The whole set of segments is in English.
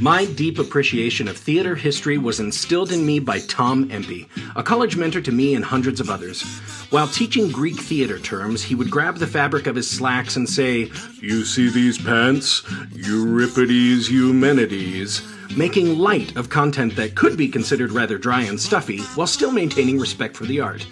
My deep appreciation of theater history was instilled in me by Tom Empey, a college mentor to me and hundreds of others. While teaching Greek theater terms, he would grab the fabric of his slacks and say, "You see these pants? Euripides Eumenides," making light of content that could be considered rather dry and stuffy while still maintaining respect for the art,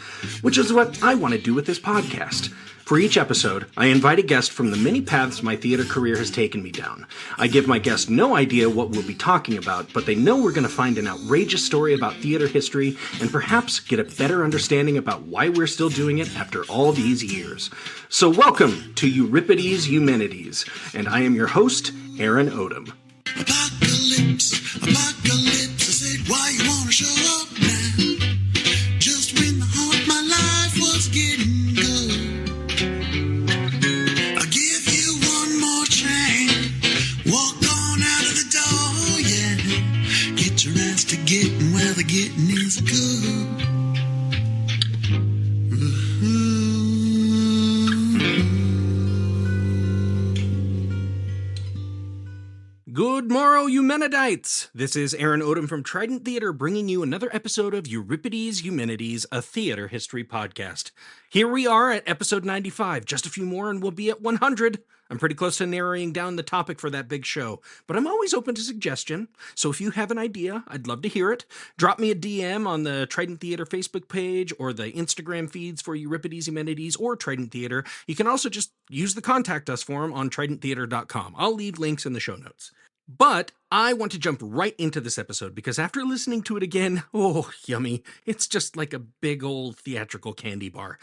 which is what I want to do with this podcast. For each episode, I invite a guest from the many paths my theater career has taken me down. I give my guest no idea what we'll be talking about, but they know we're going to find an outrageous story about theater history and perhaps get a better understanding about why we're still doing it after all these years. So welcome to Euripides Eumenides, and I am your host, Aaron Odom. Apocalypse, apocalypse, I said, why you wanna show up now? Just when the heart of my life was getting good. I'll give you one more chance. Walk on out of the door, yeah. Get your ass to getting where the getting is good. Good morrow, Eumenidites! This is Aaron Odom from Trident Theater bringing you another episode of Euripides Eumenides, a theater history podcast. Here we are at episode 95, just a few more and we'll be at 100. I'm pretty close to narrowing down the topic for that big show, but I'm always open to suggestion, so if you have an idea, I'd love to hear it. Drop me a DM on the Trident Theater Facebook page or the Instagram feeds for Euripides Eumenides or Trident Theater. You can also just use the contact us form on tridenttheater.com. I'll leave links in the show notes. But I want to jump right into this episode because after listening to it again, oh, yummy, it's just like a big old theatrical candy bar.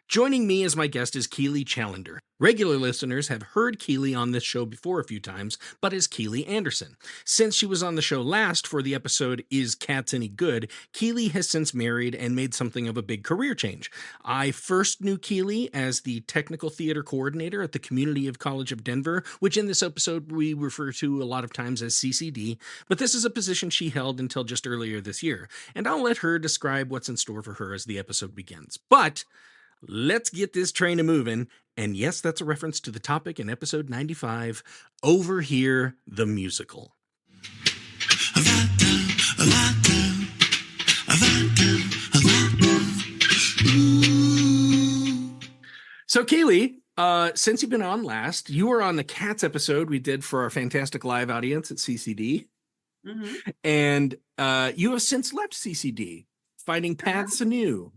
Joining me as my guest is Keylee Challender. Regular listeners have heard Keylee on this show before a few times, but as Keylee Anderson. Since she was on the show last for the episode Is Cats Any Good, Keylee has since married and made something of a big career change. I first knew Keylee as the technical theater coordinator at the Community of College of Denver, which in this episode we refer to a lot of times as CCD, but this is a position she held until just earlier this year, and I'll let her describe what's in store for her as the episode begins. But let's get this train a-moving, and yes, that's a reference to the topic in episode 95, Over Here, the Musical. So, Keylee, since you've been on last, you were on the Cats episode we did for our fantastic live audience at CCD, and you have since left CCD. Finding paths anew,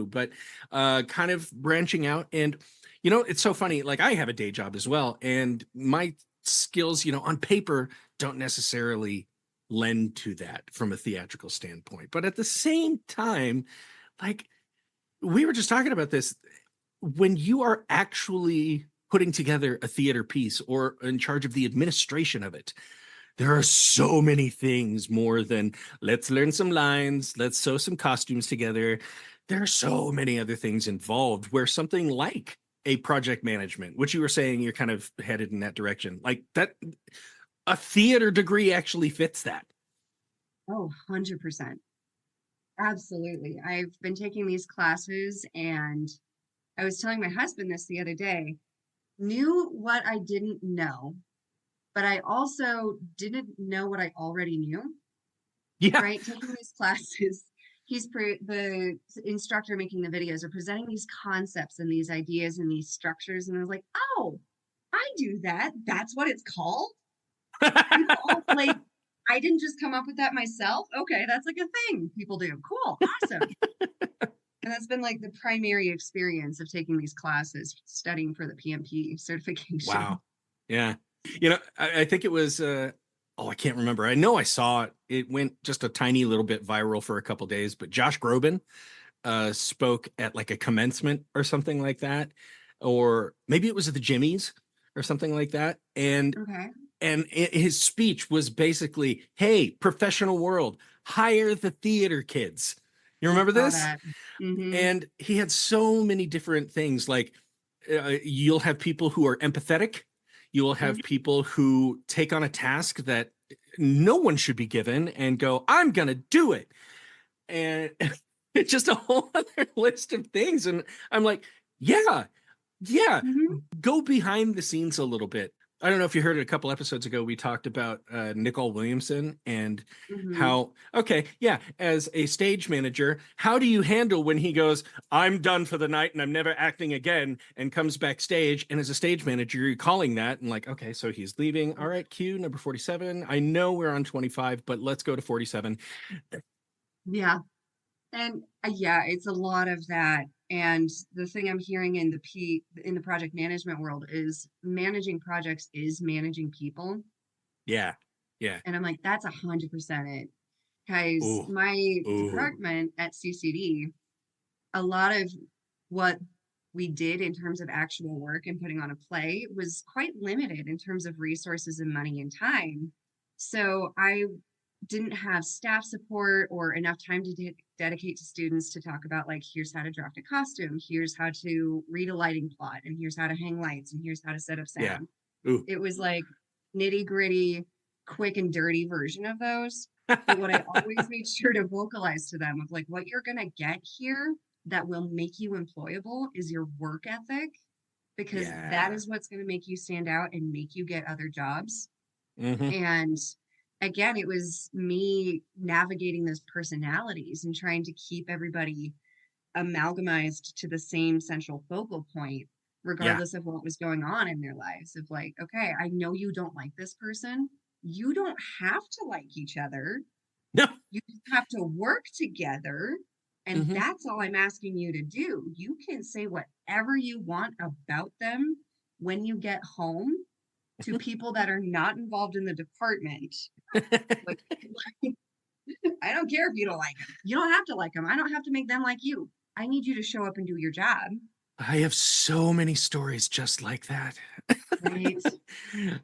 but kind of branching out. And, you know, it's so funny. Like, I have a day job as well. And my skills, you know, on paper don't necessarily lend to that from a theatrical standpoint. But at the same time, like, we were just talking about this. When you are actually putting together a theater piece or in charge of the administration of it, there are so many things more than let's learn some lines, let's sew some costumes together. There are so many other things involved where something like a project management, which you were saying you're kind of headed in that direction, like that, a theater degree actually fits that. Oh, 100%. Absolutely. I've been taking these classes and I was telling my husband this the other day, knew what I didn't know. But I also didn't know what I already knew. Yeah. Right? Taking these classes, the instructor making the videos are presenting these concepts and these ideas and these structures. And I was like, oh, I do that. That's what it's called. Like, I didn't just come up with that myself. Okay, that's like a thing people do. Cool. Awesome. And that's been like the primary experience of taking these classes, studying for the PMP certification. Wow. Yeah. You know, I think it was, I can't remember. I know I saw it. It went just a tiny little bit viral for a couple days, but Josh Groban spoke at like a commencement or something like that. Or maybe it was at the Jimmy's or something like that. And his speech was basically, hey, professional world, hire the theater kids. You remember this? Mm-hmm. And he had so many different things. Like you'll have people who are empathetic. You will have people who take on a task that no one should be given and go, I'm going to do it. And it's just a whole other list of things. And I'm like, yeah, go behind the scenes a little bit. I don't know if you heard it a couple episodes ago. We talked about Nicole Williamson and Mhm. how, okay, yeah, as a stage manager, how do you handle when he goes, I'm done for the night and I'm never acting again, and comes backstage? And as a stage manager, you're calling that and like, okay, so he's leaving. All right, cue number 47. I know we're on 25, but let's go to 47. Yeah. And yeah, it's a lot of that. And the thing I'm hearing in the project management world is managing projects is managing people. Yeah, yeah. And I'm like, that's 100% it. Because Ooh, my ooh. department at CCD, a lot of what we did in terms of actual work and putting on a play was quite limited in terms of resources and money and time. So I didn't have staff support or enough time to dedicate to students to talk about, like, here's how to draft a costume, here's how to read a lighting plot, and here's how to hang lights, and here's how to set up Yeah. sound. Ooh. It was like nitty gritty, quick and dirty version of those. But what I always made sure to vocalize to them of, like, what you're going to get here that will make you employable is your work ethic, because that Yeah. is what's going to make you stand out and make you get other jobs. Mm-hmm. And again, it was me navigating those personalities and trying to keep everybody amalgamized to the same central focal point, Yeah. regardless of what was going on in their lives. Of like, okay, I know you don't like this person. You don't have to like each other. No. You just have to work together. And Mm-hmm. that's all I'm asking you to do. You can say whatever you want about them when you get home to people that are not involved in the department. Like, I don't care if you don't like them. You don't have to like them. I don't have to make them like you. I need you to show up and do your job. I have so many stories just like that. Right.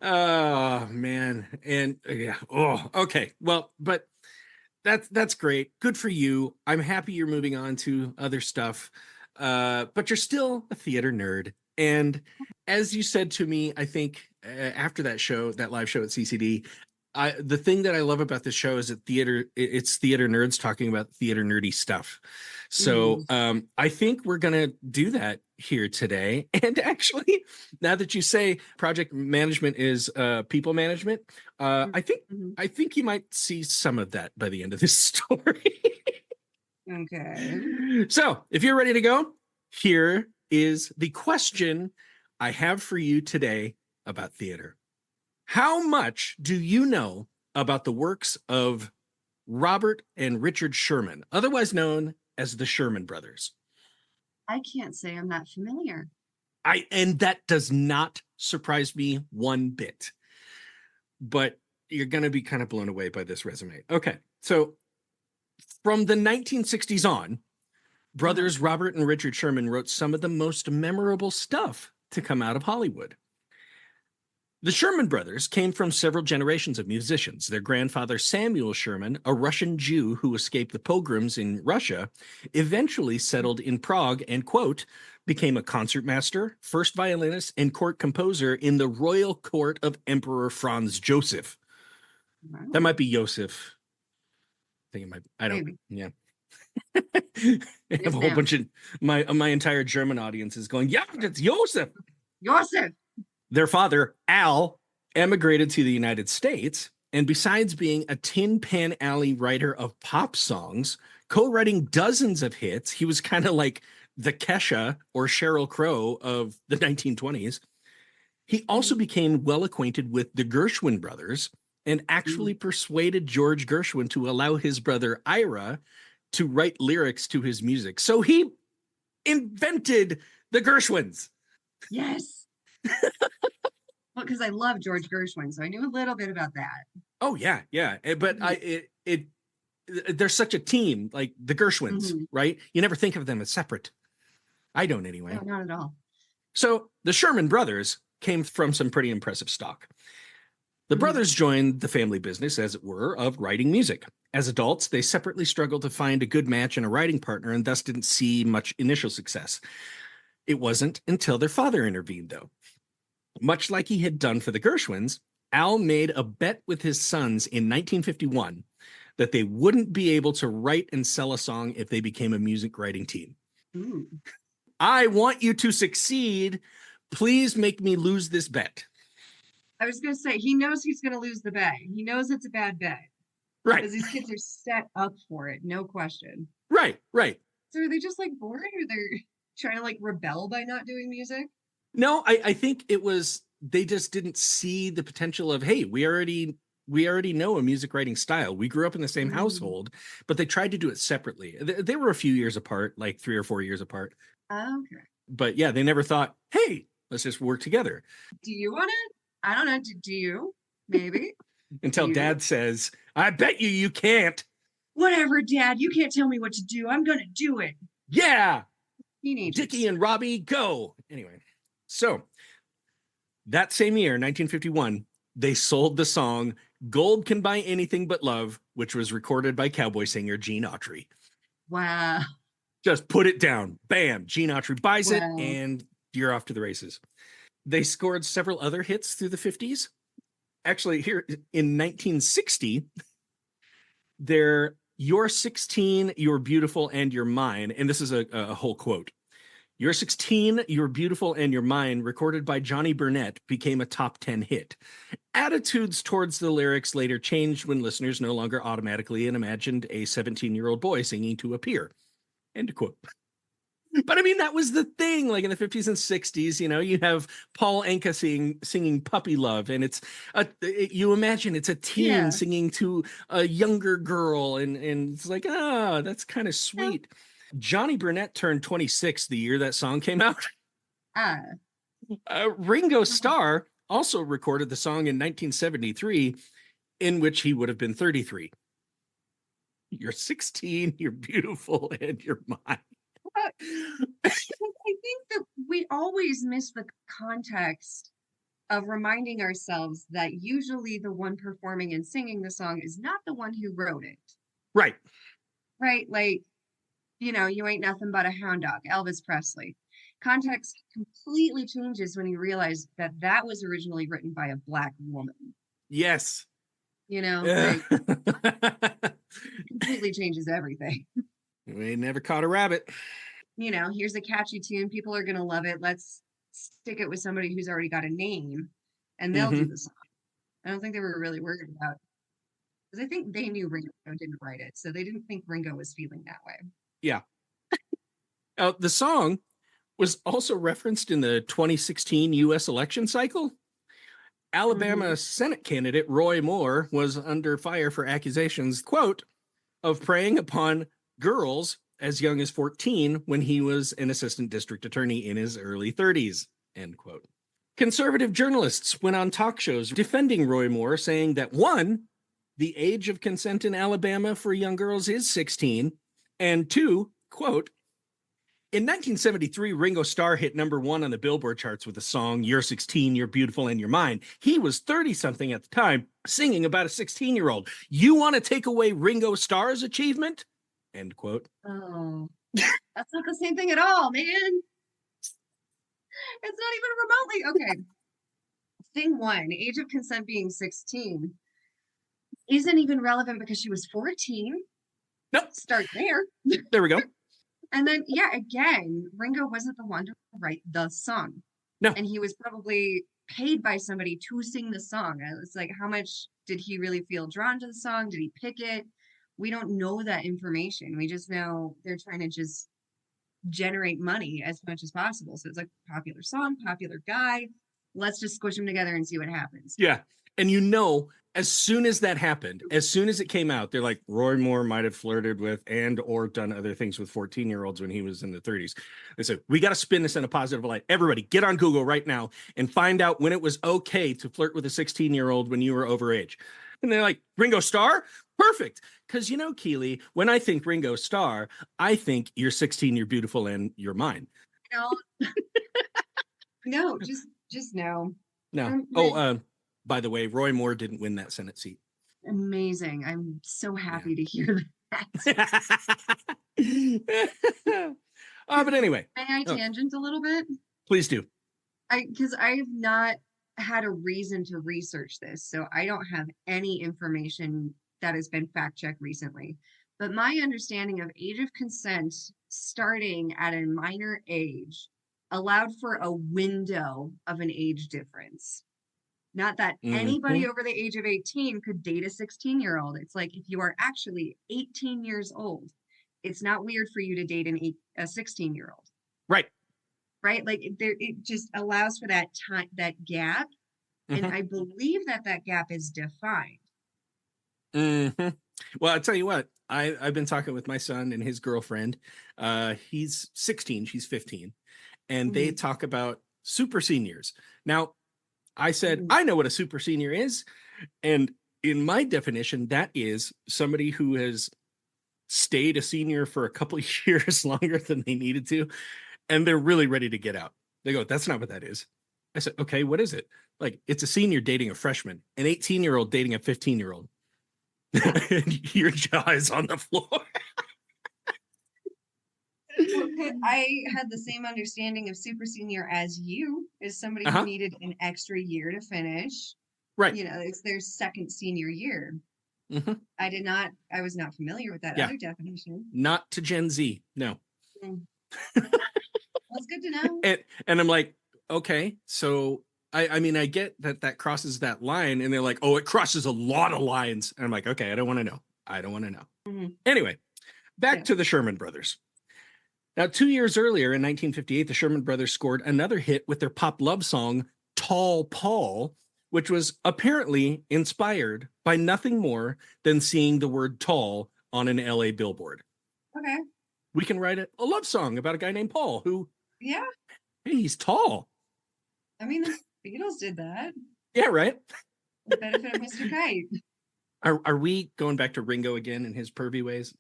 Oh man. And yeah. Oh, okay. Well, but that's great. Good for you. I'm happy you're moving on to other stuff. But you're still a theater nerd. And as you said to me, I think after that show, that live show at CCD, the thing that I love about this show is that it's theater nerds talking about theater nerdy stuff. So Mm-hmm. I think we're gonna do that here today. And actually, now that you say project management is people management, I think Mm-hmm. I think you might see some of that by the end of this story. Okay. So, if you're ready to go, here is the question I have for you today about theater. How much do you know about the works of Robert and Richard Sherman, otherwise known as the Sherman Brothers? I can't say I'm not familiar. And that does not surprise me one bit. But you're going to be kind of blown away by this resume. Okay. So, from the 1960s on, Uh-huh. brothers Robert and Richard Sherman wrote some of the most memorable stuff to come out of Hollywood. The Sherman brothers came from several generations of musicians. Their grandfather, Samuel Sherman, a Russian Jew who escaped the pogroms in Russia, eventually settled in Prague and, quote, became a concertmaster, first violinist, and court composer in the royal court of Emperor Franz Joseph. That Wow. might be Joseph. I think it might. I don't. Maybe. Yeah. I have Yes, a whole ma'am. bunch of my entire German audience is going, yeah, it's Joseph. Joseph. Their father, Al, emigrated to the United States, and besides being a Tin Pan Alley writer of pop songs, co-writing dozens of hits, he was kind of like the Kesha or Sheryl Crow of the 1920s. He also Mhm. became well acquainted with the Gershwin brothers and actually Mm. persuaded George Gershwin to allow his brother Ira to write lyrics to his music. So he invented the Gershwins. Yes. Well, because I love George Gershwin, so I knew a little bit about that. Oh yeah, yeah. But Mhm. they're such a team, like the Gershwins, Mhm. right? You never think of them as separate. I don't No, anyway. not at all. So the Sherman brothers came from some pretty impressive stock. The Mhm. brothers joined the family business, as it were, of writing music. As adults, they separately struggled to find a good match and a writing partner and thus didn't see much initial success. It wasn't until their father intervened, though. Much like he had done for the Gershwins, Al made a bet with his sons in 1951 that they wouldn't be able to write and sell a song if they became a music writing team. Ooh. I want you to succeed. Please make me lose this bet. I was going to say, he knows he's going to lose the bet. He knows it's a bad bet Right. because these kids are set up for it. No question. Right. Right. So are they just like bored or they're trying to like rebel by not doing music? No, I think it was they just didn't see the potential of, hey, we already know a music writing style. We grew up in the same household, but they tried to do it separately. They were a few years apart, like 3 or 4 years apart. Okay. But yeah, they never thought, hey, let's just work together. Do you want it? I don't know. Do you? Maybe. Until Do you? Dad says, I bet you can't. Whatever, Dad. You can't tell me what to do. I'm going to do it. Yeah. Teenagers. Dickie and Robbie, go. Anyway, so that same year, 1951, they sold the song Gold Can Buy Anything But Love, which was recorded by cowboy singer Gene Autry. Wow. Just put it down. Bam. Gene Autry buys it, Wow. and you're off to the races. They scored several other hits through the 50s. Actually, here in 1960, they're You're 16, You're Beautiful, and You're Mine. And this is a whole quote. You're 16, You're Beautiful, and You're Mine, recorded by Johnny Burnett, became a top 10 hit. Attitudes towards the lyrics later changed when listeners no longer automatically imagined a 17-year-old boy singing to a peer. End quote. But I mean, that was the thing. Like in the 50s and 60s, you have Paul Anka singing Puppy Love. And you imagine it's a teen singing to a younger girl. And it's like, that's kind of sweet. Yeah. Johnny Burnett turned 26 the year that song came out. Ringo Starr also recorded the song in 1973, in which he would have been 33. You're 16, you're beautiful, and you're mine. I think that we always miss the context of reminding ourselves that usually the one performing and singing the song is not the one who wrote it. Right. Right? Like, you ain't nothing but a hound dog, Elvis Presley. Context completely changes when you realize that was originally written by a Black woman. Yes. Like, completely changes everything. We never caught a rabbit. Here's a catchy tune. People are going to love it. Let's stick it with somebody who's already got a name and they'll do the song. I don't think they were really worried about it. Because I think they knew Ringo didn't write it. So they didn't think Ringo was feeling that way. Yeah. The song was also referenced in the 2016 U.S. election cycle. Alabama Senate candidate Roy Moore was under fire for accusations, quote, of preying upon girls as young as 14 when he was an assistant district attorney in his early 30s, end quote. Conservative journalists went on talk shows defending Roy Moore, saying that, one, the age of consent in Alabama for young girls is 16, and two, quote, in 1973, Ringo Starr hit #1 on the Billboard charts with the song You're 16, You're Beautiful, and You're Mine. He was 30-something at the time, singing about a 16-year-old. You want to take away Ringo Starr's achievement? End quote. Oh, that's not the same thing at all, man. It's not even remotely. Okay. Thing one, age of consent being 16 isn't even relevant because she was 14. Nope. Start there. There we go. And then, again, Ringo wasn't the one to write the song. No. And he was probably paid by somebody to sing the song. It's like, how much did he really feel drawn to the song? Did he pick it? We don't know that information. We just know they're trying to just generate money as much as possible. So it's like popular song, popular guy. Let's just squish them together and see what happens. Yeah. And as soon as that happened, as soon as it came out, they're like, Roy Moore might have flirted with and or done other things with 14-year-olds when he was in the 30s. They said, we got to spin this in a positive light. Everybody get on Google right now and find out when it was okay to flirt with a 16-year-old when you were overage. And they're like, Ringo Starr? Perfect. Because, Keylee, when I think Ringo Starr, I think you're 16, you're beautiful, and you're mine. No, just no. No. By the way, Roy Moore didn't win that Senate seat. Amazing. I'm so happy to hear that. But anyway. May I tangent a little bit? Please do. Because I have not had a reason to research this, so I don't have any information that has been fact-checked recently. But my understanding of age of consent starting at a minor age allowed for a window of an age difference. Not that anybody over the age of 18 could date a 16-year-old. It's like if you are actually 18 years old, it's not weird for you to date a 16-year-old. Right. Right? Like it just allows for that time, that gap. And I believe that gap is defined. Well, I'll tell you what, I've been talking with my son and his girlfriend. He's 16, she's 15, and they talk about super seniors. Now, I said, I know what a super senior is. And in my definition, that is somebody who has stayed a senior for a couple of years longer than they needed to, and they're really ready to get out. They go, that's not what that is. I said, okay, what is it? Like, it's a senior dating a freshman, an 18-year-old dating a 15-year-old. And your jaw is on the floor. I had the same understanding of super senior as you, as somebody who needed an extra year to finish. Right. You know, it's their second senior year. I was not familiar with that other definition. Not to Gen Z, no. Well, it's good to know. And I'm like, okay, so I mean, I get that crosses that line, and they're like, oh, it crosses a lot of lines. And I'm like, okay, I don't want to know. I don't want to know. Anyway, back to the Sherman Brothers. Now, 2 years earlier in 1958, the Sherman Brothers scored another hit with their pop love song, Tall Paul, which was apparently inspired by nothing more than seeing the word tall on an LA billboard. Okay. We can write a love song about a guy named Paul who, hey, he's tall. I mean, the Beatles did that. Yeah, right. The benefit of Mr. Kite. Are we going back to Ringo again in his pervy ways?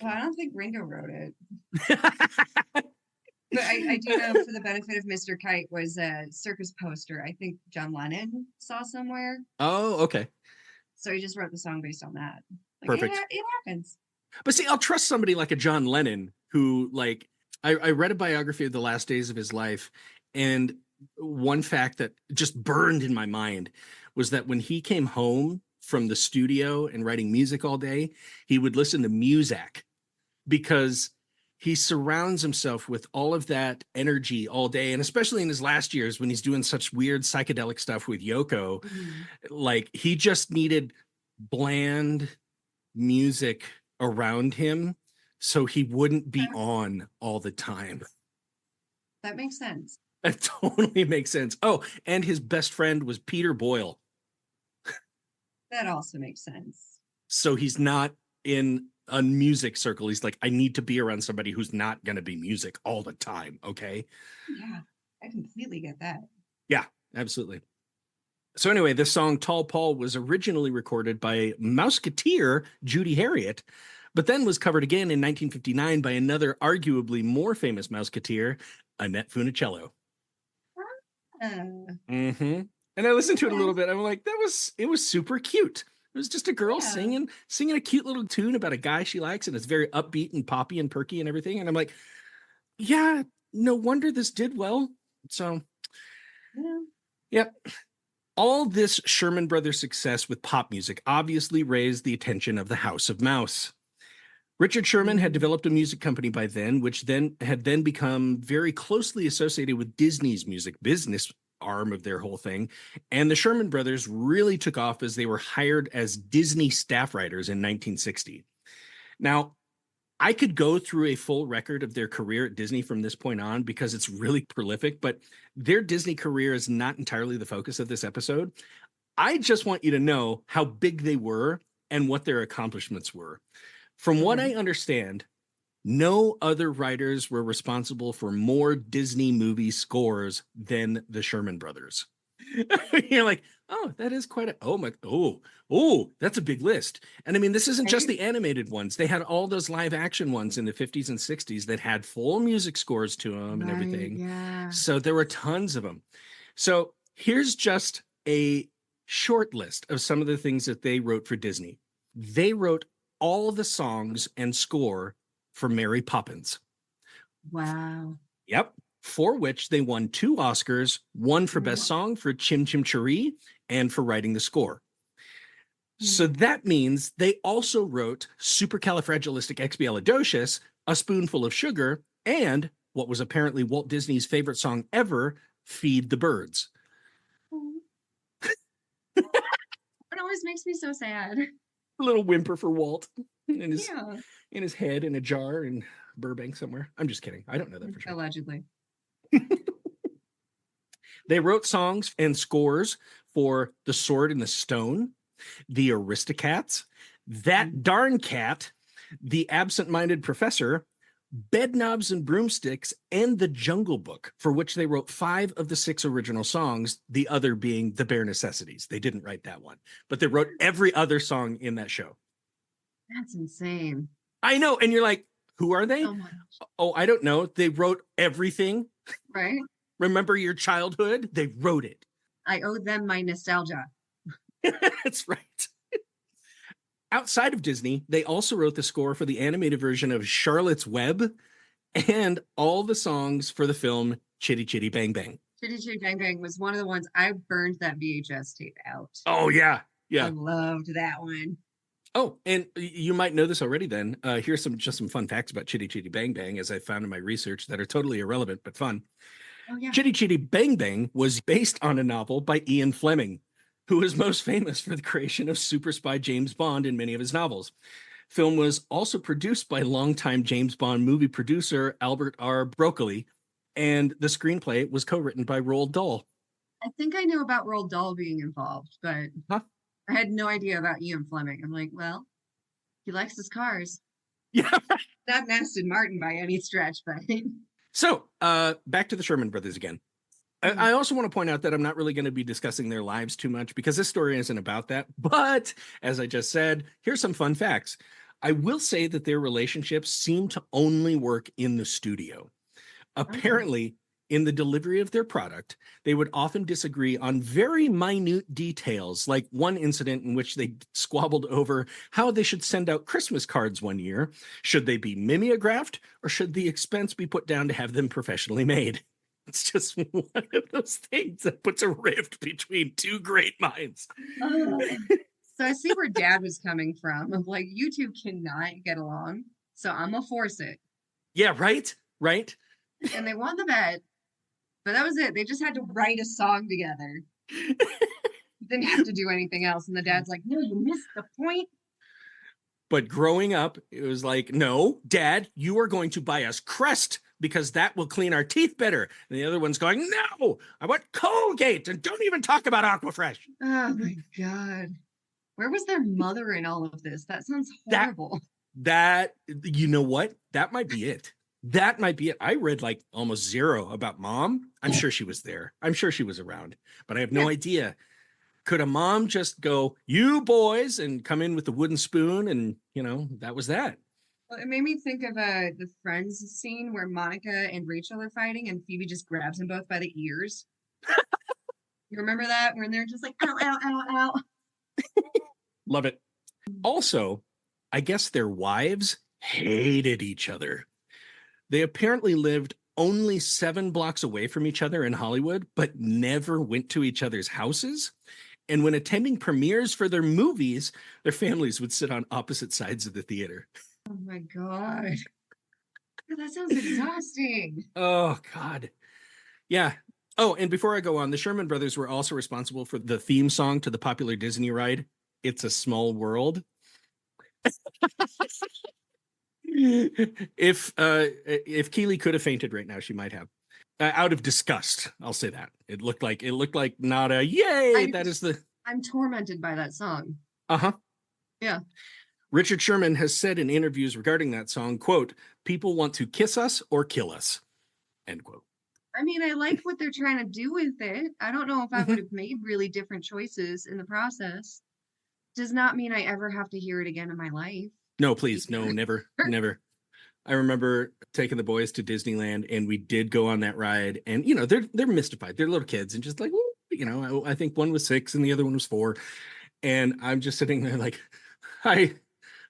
Well, I don't think Ringo wrote it. But I do know for the benefit of Mr. Kite was a circus poster. I think John Lennon saw somewhere. Oh, okay. So he just wrote the song based on that. Like, Perfect. It happens. But see, I'll trust somebody like a John Lennon who, like, I read a biography of the last days of his life, and one fact that just burned in my mind was that when he came home from the studio and writing music all day, he would listen to Muzak because he surrounds himself with all of that energy all day. And especially in his last years when he's doing such weird psychedelic stuff with Yoko, like he just needed bland music around him so he wouldn't be on all the time. That makes sense. That totally makes sense. Oh, and his best friend was Peter Boyle. That also makes sense. So he's not in a music circle. He's like, I need to be around somebody who's not going to be music all the time. Okay. Yeah, I completely get that. Yeah, absolutely. So anyway, this song Tall Paul was originally recorded by Mouseketeer Judy Harriet, but then was covered again in 1959 by another arguably more famous Mouseketeer, Annette Funicello. And I listened to it a little bit. I'm like, it was super cute. It was just a girl singing a cute little tune about a guy she likes, and it's very upbeat and poppy and perky and everything. And I'm like, yeah, no wonder this did well. So, yep. All this Sherman Brothers success with pop music obviously raised the attention of the House of Mouse. Richard Sherman had developed a music company by then, which had become very closely associated with Disney's music business arm of their whole thing. And the Sherman Brothers really took off as they were hired as Disney staff writers in 1960. Now, I could go through a full record of their career at Disney from this point on because it's really prolific, but their Disney career is not entirely the focus of this episode. I just want you to know how big they were and what their accomplishments were. From what I understand, no other writers were responsible for more Disney movie scores than the Sherman Brothers. You're like, oh, that is quite a, that's a big list. And I mean, this isn't just the animated ones. They had all those live action ones in the 50s and 60s that had full music scores to them and everything. Yeah. So there were tons of them. So here's just a short list of some of the things that they wrote for Disney. They wrote all the songs and score for Mary Poppins. Wow. Yep. For which they won 2 Oscars, one for Best Song for Chim Chim Cheree and for writing the score. So that means they also wrote Supercalifragilisticexpialidocious, A Spoonful of Sugar, and what was apparently Walt Disney's favorite song ever, Feed the Birds. always makes me so sad. A little whimper for Walt in Yeah. his head in a jar in Burbank somewhere. I'm just kidding. I don't know that for sure. Allegedly. They wrote songs and scores for The Sword and the Stone, The Aristocats, That Darn Cat, The Absent-Minded Professor, Bedknobs and Broomsticks, and The Jungle Book, for which they wrote 5 of the 6 original songs, the other being The Bare Necessities. They didn't write that one, but they wrote every other song in that show. That's insane. I know, and you're like, who are they? So much. Oh, I don't know. They wrote everything. Right? Remember your childhood? They wrote it. I owe them my nostalgia. That's right. Outside of Disney, they also wrote the score for the animated version of Charlotte's Web and all the songs for the film Chitty Chitty Bang Bang. Chitty Chitty Bang Bang was one of the ones I burned that VHS tape out. Oh, yeah. Yeah. I loved that one. Oh, and you might know this already then. Here's just some fun facts about Chitty Chitty Bang Bang, as I found in my research, that are totally irrelevant but fun. Oh, yeah. Chitty Chitty Bang Bang was based on a novel by Ian Fleming, who is most famous for the creation of super spy James Bond in many of his novels. Film was also produced by longtime James Bond movie producer Albert R. Broccoli, and the screenplay was co-written by Roald Dahl. I think I knew about Roald Dahl being involved, but Huh? I had no idea about Ian Fleming. I'm like, well, he likes his cars. Yeah. Not Aston Martin by any stretch, but So, back to the Sherman Brothers again. I also want to point out that I'm not really going to be discussing their lives too much because this story isn't about that. But as I just said, here's some fun facts. I will say that their relationships seem to only work in the studio. Apparently, in the delivery of their product, they would often disagree on very minute details, like one incident in which they squabbled over how they should send out Christmas cards one year. Should they be mimeographed, or should the expense be put down to have them professionally made? It's just one of those things that puts a rift between two great minds. So I see where Dad was coming from. Of like, you two cannot get along, so I'm gonna force it. Yeah, right? Right? And they won the bet, but that was it. They just had to write a song together. Didn't have to do anything else. And the dad's like, no, you missed the point. But growing up, it was like, no, Dad, you are going to buy us Crest because that will clean our teeth better. And the other one's going, no, I want Colgate, and don't even talk about Aquafresh. Oh my God. Where was their mother in all of this? That sounds horrible. That you know what? That might be it. That might be it. I read like almost zero about Mom. I'm sure she was there. I'm sure she was around, but I have no idea. Could a mom just go, you boys, and come in with the wooden spoon, and that was that? Well, it made me think of the Friends scene where Monica and Rachel are fighting and Phoebe just grabs them both by the ears. You remember that? When they're just like, ow, ow, ow, ow. Love it. Also, I guess their wives hated each other. They apparently lived only 7 blocks away from each other in Hollywood, but never went to each other's houses. And when attending premieres for their movies, their families would sit on opposite sides of the theater. Oh my God. That sounds exhausting. Oh, God. Yeah. Oh, and before I go on, the Sherman Brothers were also responsible for the theme song to the popular Disney ride, It's a Small World. If Keylee could have fainted right now, she might have. Out of disgust, I'll say that. It looked like not a yay. I'm tormented by that song. Uh-huh. Yeah. Richard Sherman has said in interviews regarding that song, quote, people want to kiss us or kill us, end quote. I mean, I like what they're trying to do with it. I don't know if I would have made really different choices in the process. Does not mean I ever have to hear it again in my life. No, please. No, never, never. I remember taking the boys to Disneyland, and we did go on that ride, and they're mystified. They're little kids, and just like, I think one was 6 and the other one was 4, and I'm just sitting there like, I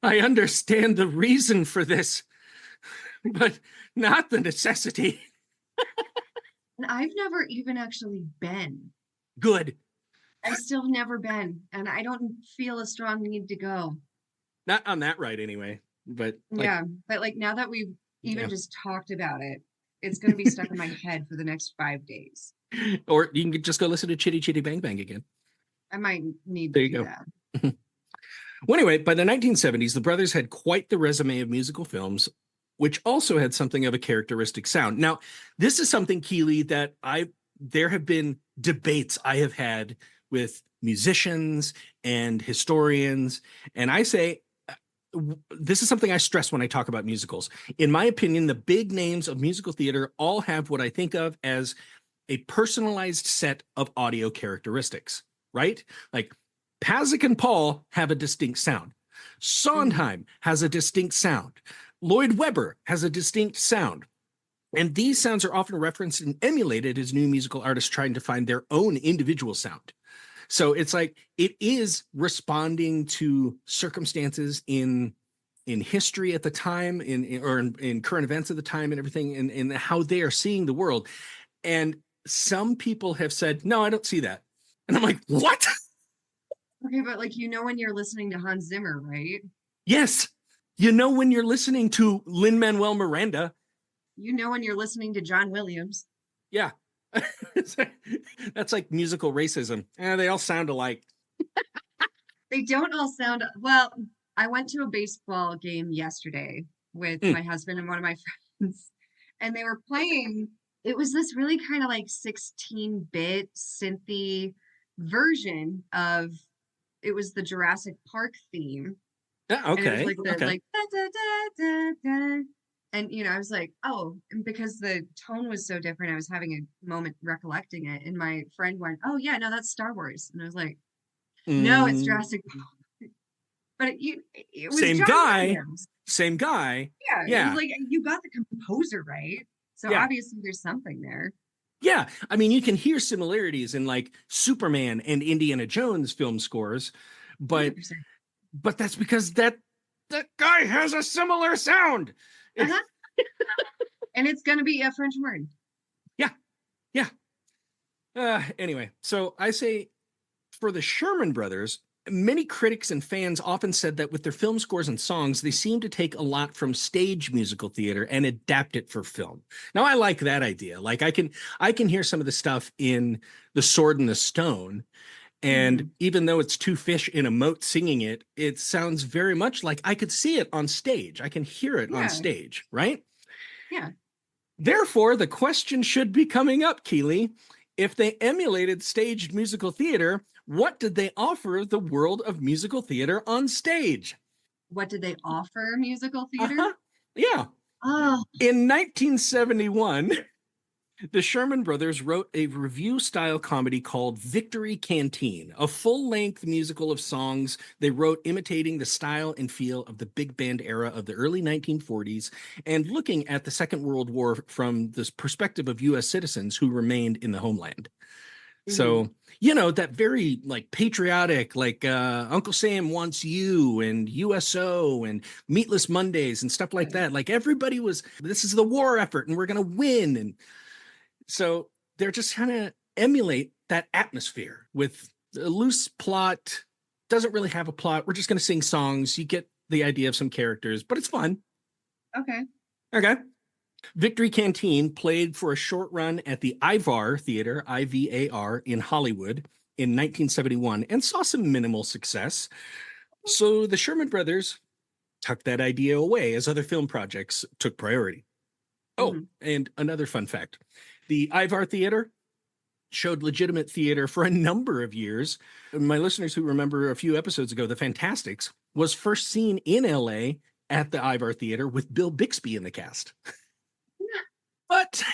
understand the reason for this, but not the necessity. And I've never even actually been. Good. I've still never been, and I don't feel a strong need to go. Not on that ride anyway. But but like now that we've even just talked about it, it's going to be stuck in my head for the next 5 days. Or you can just go listen to Chitty Chitty Bang Bang again. I might need there to you do go. that. Well, anyway, by the 1970s, the brothers had quite the resume of musical films, which also had something of a characteristic sound. Now, this is something, Keylee, that there have been debates I have had with musicians and historians, and I say this is something I stress when I talk about musicals. In my opinion, the big names of musical theater all have what I think of as a personalized set of audio characteristics, right? Like Pasek and Paul have a distinct sound. Sondheim has a distinct sound. Lloyd Webber has a distinct sound. And these sounds are often referenced and emulated as new musical artists trying to find their own individual sound. So it's like it is responding to circumstances in history at the time, in current events at the time, and everything, and how they are seeing the world. And some people have said, "No, I don't see that," and I'm like, "What?" Okay, but like when you're listening to Hans Zimmer, right? Yes, when you're listening to Lin-Manuel Miranda. When you're listening to John Williams. Yeah. That's like musical racism. They all sound alike. They don't all sound well. I went to a baseball game yesterday with my husband and one of my friends, and they were playing. It was this really kind of like 16-bit synthy version of it was the Jurassic Park theme. Okay. And it was like okay. like da, da, da, da, da. And I was like, oh, and because the tone was so different, I was having a moment recollecting it. And my friend went, oh yeah, no, that's Star Wars. And I was like, no, it's Jurassic Park. But it was same John guy. Williams. Same guy. Yeah. It was like you got the composer right. So obviously there's something there. Yeah. I mean, you can hear similarities in like Superman and Indiana Jones film scores, but 100%. but that's because that guy has a similar sound. Uh-huh. And it's going to be a French word. Yeah. Anyway, so I say for the Sherman Brothers, many critics and fans often said that with their film scores and songs, they seem to take a lot from stage musical theater and adapt it for film. Now, I like that idea. Like I can hear some of the stuff in The Sword and the Stone, and even though it's two fish in a moat singing it, it sounds very much like I could see it on stage. I can hear it on stage, right? Yeah. Therefore, the question should be coming up, Keylee. If they emulated staged musical theater, what did they offer the world of musical theater on stage? What did they offer musical theater? Yeah. Oh. In 1971, the Sherman Brothers wrote a revue-style comedy called Victory Canteen, a full-length musical of songs they wrote imitating the style and feel of the big band era of the early 1940s and looking at the Second World War from the perspective of U.S. citizens who remained in the homeland. So, that very like patriotic, like Uncle Sam Wants You and USO and Meatless Mondays and stuff like that. Like everybody this is the war effort and we're going to win. And so they're just trying to emulate that atmosphere with a loose plot. Doesn't really have a plot. We're just going to sing songs. You get the idea of some characters, but it's fun. Okay. Victory Canteen played for a short run at the Ivar Theater, IVAR, in Hollywood in 1971 and saw some minimal success. So the Sherman Brothers tucked that idea away as other film projects took priority. Oh, and another fun fact. The Ivar Theater showed legitimate theater for a number of years. My listeners who remember a few episodes ago, The Fantastics was first seen in LA at the Ivar Theater with Bill Bixby in the cast. But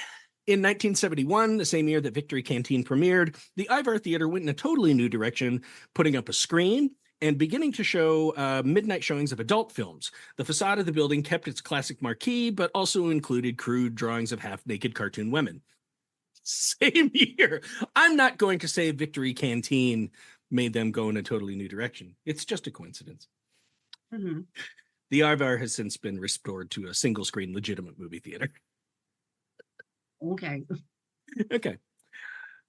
in 1971, the same year that Victory Canteen premiered, the Ivar Theater went in a totally new direction, putting up a screen and beginning to show midnight showings of adult films. The facade of the building kept its classic marquee, but also included crude drawings of half-naked cartoon women. Same year. I'm not going to say Victory Canteen made them go in a totally new direction. It's just a coincidence. The Ivar has since been restored to a single-screen legitimate movie theater. Okay.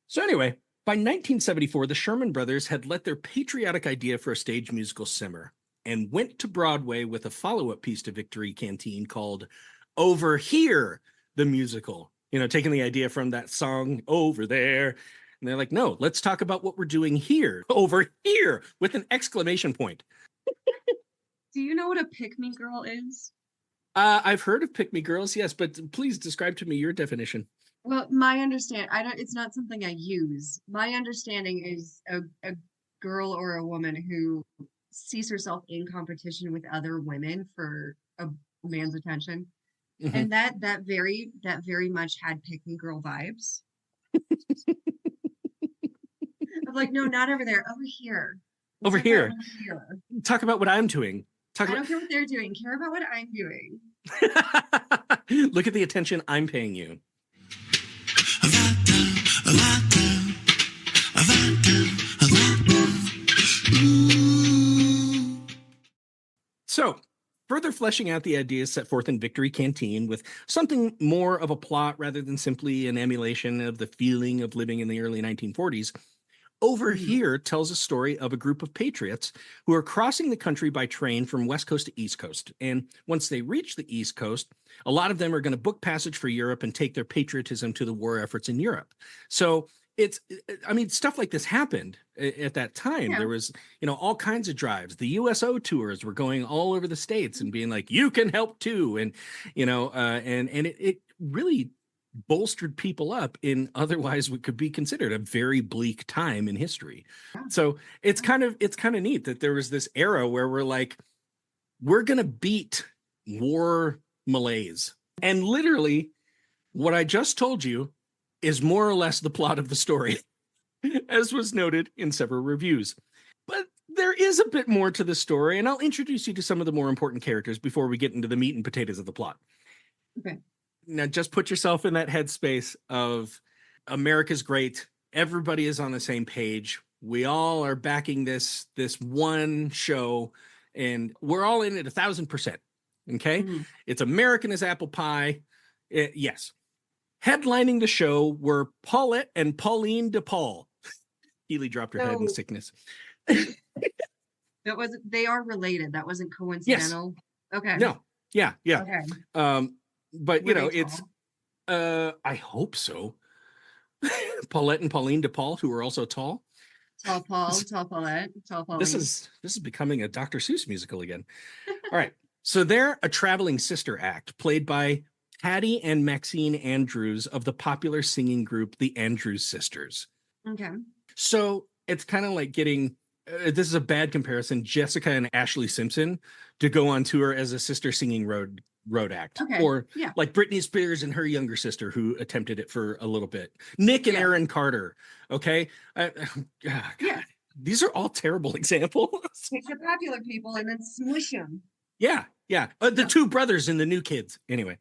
So anyway, by 1974, the Sherman Brothers had let their patriotic idea for a stage musical simmer and went to Broadway with a follow-up piece to Victory Canteen called Over Here, the musical. Taking the idea from that song, Over There. And they're like, no, let's talk about what we're doing here, over here, with an exclamation point. Do you know what a pick-me girl is? I've heard of pick me girls, yes, but please describe to me your definition. Well, my understand I don't it's not something I use. My understanding is a girl or a woman who sees herself in competition with other women for a man's attention. Mhm. And that very much had pick me girl vibes. I'm like, no, not over there, over here. Let's Over talk about here, over here. talk about what I'm doing. Talk I about don't care what they're doing. Care about what I'm doing. look at the attention I'm paying you. So, further fleshing out the ideas set forth in Victory Canteen with something more of a plot rather than simply an emulation of the feeling of living in the early 1940s, Over Mhm. Here tells a story of a group of patriots who are crossing the country by train from West Coast to East Coast. And once they reach the East Coast, a lot of them are going to book passage for Europe and take their patriotism to the war efforts in Europe. So I mean, stuff like this happened at that time. Yeah. There was, all kinds of drives. The USO tours were going all over the states and being like, you can help too. And, and it really bolstered people up in otherwise what could be considered a very bleak time in history. Yeah. So it's kind of neat that there was this era where we're like, we're gonna beat war malaise. And literally, what I just told you is more or less the plot of the story, as was noted in several reviews. But there is a bit more to the story, and I'll introduce you to some of the more important characters before we get into the meat and potatoes of the plot. Okay. Now just put yourself in that headspace of America's great. Everybody is on the same page. We all are backing this one show, and we're all in it 1,000%. Okay, Mhm. it's American as apple pie. Yes, headlining the show were Paulette and Pauline DePaul. Keylee dropped her head in So sickness. they are related. That wasn't Yes. coincidental. Okay. No. Yeah. Yeah. Okay. But Were they it's tall? I hope so. Paulette and Pauline DePaul, who are also tall. Tall Paul, tall Paulette, tall This Pauline. is becoming a Dr. Seuss musical again. All right. So they're a traveling sister act played by Patty and Maxine Andrews of the popular singing group The Andrews Sisters. Okay. So it's kind of like getting this is a bad comparison, Jessica and Ashley Simpson to go on tour as a sister singing road act, Okay. or Yeah. like Britney Spears and her younger sister who attempted it for a little bit. Nick and Yeah. Aaron Carter. Okay. Yeah. These are all terrible examples. Take the popular people and then smush them. Yeah. The two brothers and the new kids. Anyway.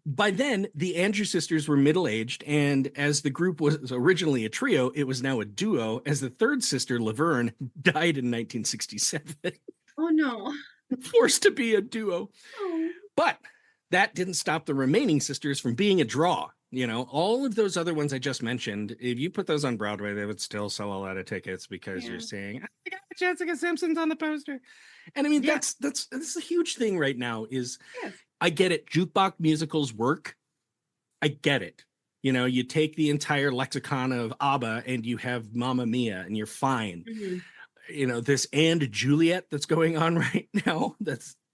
By then, the Andrews sisters were middle-aged, and as the group was originally a trio, it was now a duo, as the third sister, Laverne, died in 1967. Oh no. Forced to be a duo. Oh. But that didn't stop the remaining sisters from being a draw. All of those other ones I just mentioned, if you put those on Broadway, they would still sell a lot of tickets because you're saying, I got Jessica Simpson's on the poster. And I mean, that's a huge thing right now is I get it. Jukebox musicals work. I get it. You take the entire lexicon of ABBA and you have Mamma Mia and you're fine. Mm-hmm. This And Juliet that's going on right now,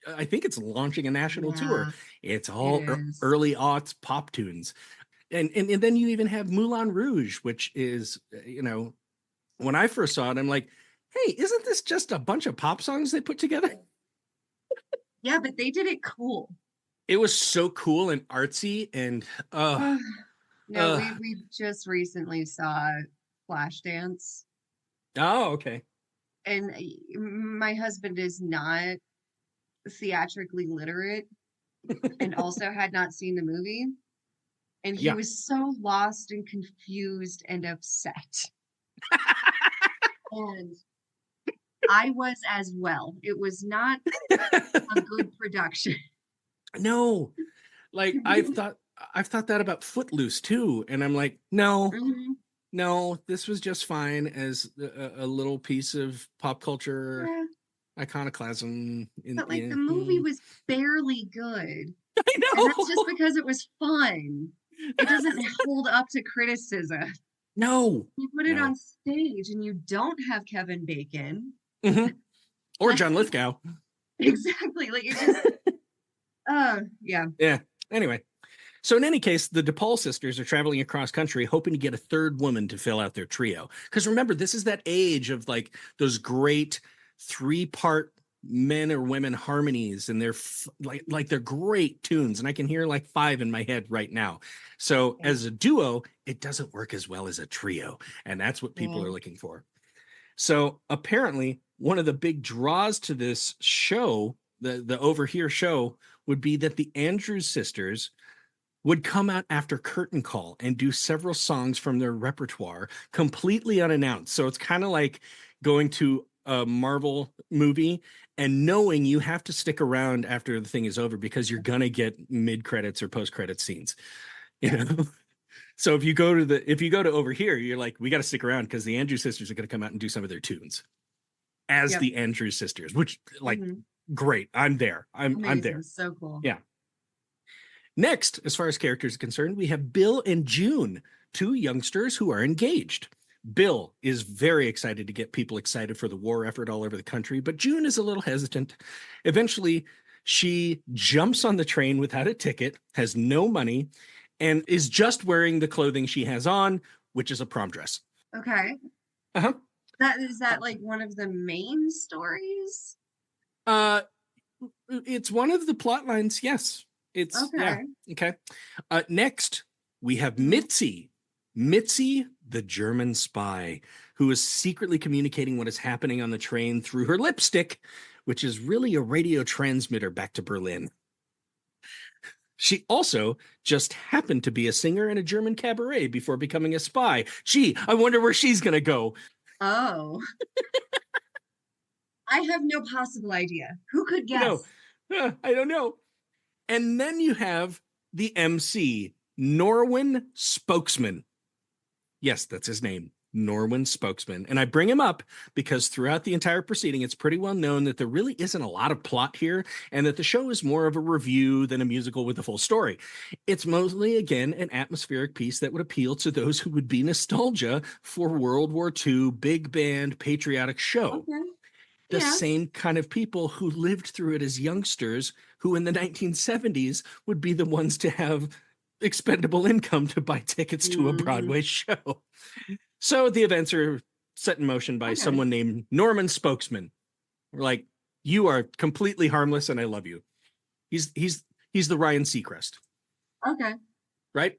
I think it's launching a national tour. It's all early aughts pop tunes. And then you even have Moulin Rouge, which is, when I first saw it, I'm like, hey, isn't this just a bunch of pop songs they put together? Yeah, but they did it cool. It was so cool and artsy and we just recently saw Flashdance. Oh, okay. And my husband is not theatrically literate and also had not seen the movie. And he was so lost and confused and upset. And I was as well. It was not a good production. No, like I've thought that about Footloose too, and I'm like, no, this was just fine as a little piece of pop culture iconoclasm. But the movie was barely good. I know, and that's just because it was fun. It doesn't hold up to criticism. No, You put it no. on stage and you don't have Kevin Bacon. Hmm. Or Like, John Lithgow. exactly. Like it just yeah. Yeah. Anyway, so in any case, the DePaul sisters are traveling across country hoping to get a third woman to fill out their trio. Because remember, this is that age of like those great three-part men or women harmonies, and they're like they're great tunes, and I can hear like 5 in my head right now. So Yeah. as a duo, it doesn't work as well as a trio, and that's what people Yeah. are looking for. So apparently, one of the big draws to this show, the Over Here show, would be that the Andrews sisters would come out after curtain call and do several songs from their repertoire completely unannounced. So it's kind of like going to a Marvel movie and knowing you have to stick around after the thing is over because you're gonna get mid credits or post credit scenes. You Yeah. know, so if you go to Over Here, you're like, we got to stick around because the Andrews sisters are going to come out and do some of their tunes as Yep. the Andrews sisters, which like Mhm. great. I'm there. I'm Amazing. there. So cool. Yeah. Next, as far as characters are concerned, we have Bill and June, 2 youngsters who are engaged. Bill is very excited to get people excited for the war effort all over the country, but June is a little hesitant. Eventually, she jumps on the train without a ticket, has no money, and is just wearing the clothing she has on, which is a prom dress. Okay. Uh-huh. That like one of the main stories? Uh, it's one of the plot lines, yes. It's, yeah, Okay. okay. Next, we have Mhm. Mitzi. Mitzi, the German spy, who is secretly communicating what is happening on the train through her lipstick, which is really a radio transmitter back to Berlin. She also just happened to be a singer in a German cabaret before becoming a spy. Gee, I wonder where she's going to go. Oh. I have no possible idea. Who could You know, guess? I don't know. And then you have the MC, Norwin Spokesman. Yes, that's his name, Norwin Spokesman. And I bring him up because throughout the entire proceeding, it's pretty well known that there really isn't a lot of plot here and that the show is more of a review than a musical with a full story. It's mostly, again, an atmospheric piece that would appeal to those who would be nostalgia for World War II big band patriotic show. Okay. The Yeah. same kind of people who lived through it as youngsters who in the 1970s would be the ones to have expendable income to buy tickets to a Mhm. Broadway show. So the events are set in motion by Okay. someone named Norman Spokesman. We're like, you are completely harmless and I love you. He's the Ryan Seacrest, Okay. right?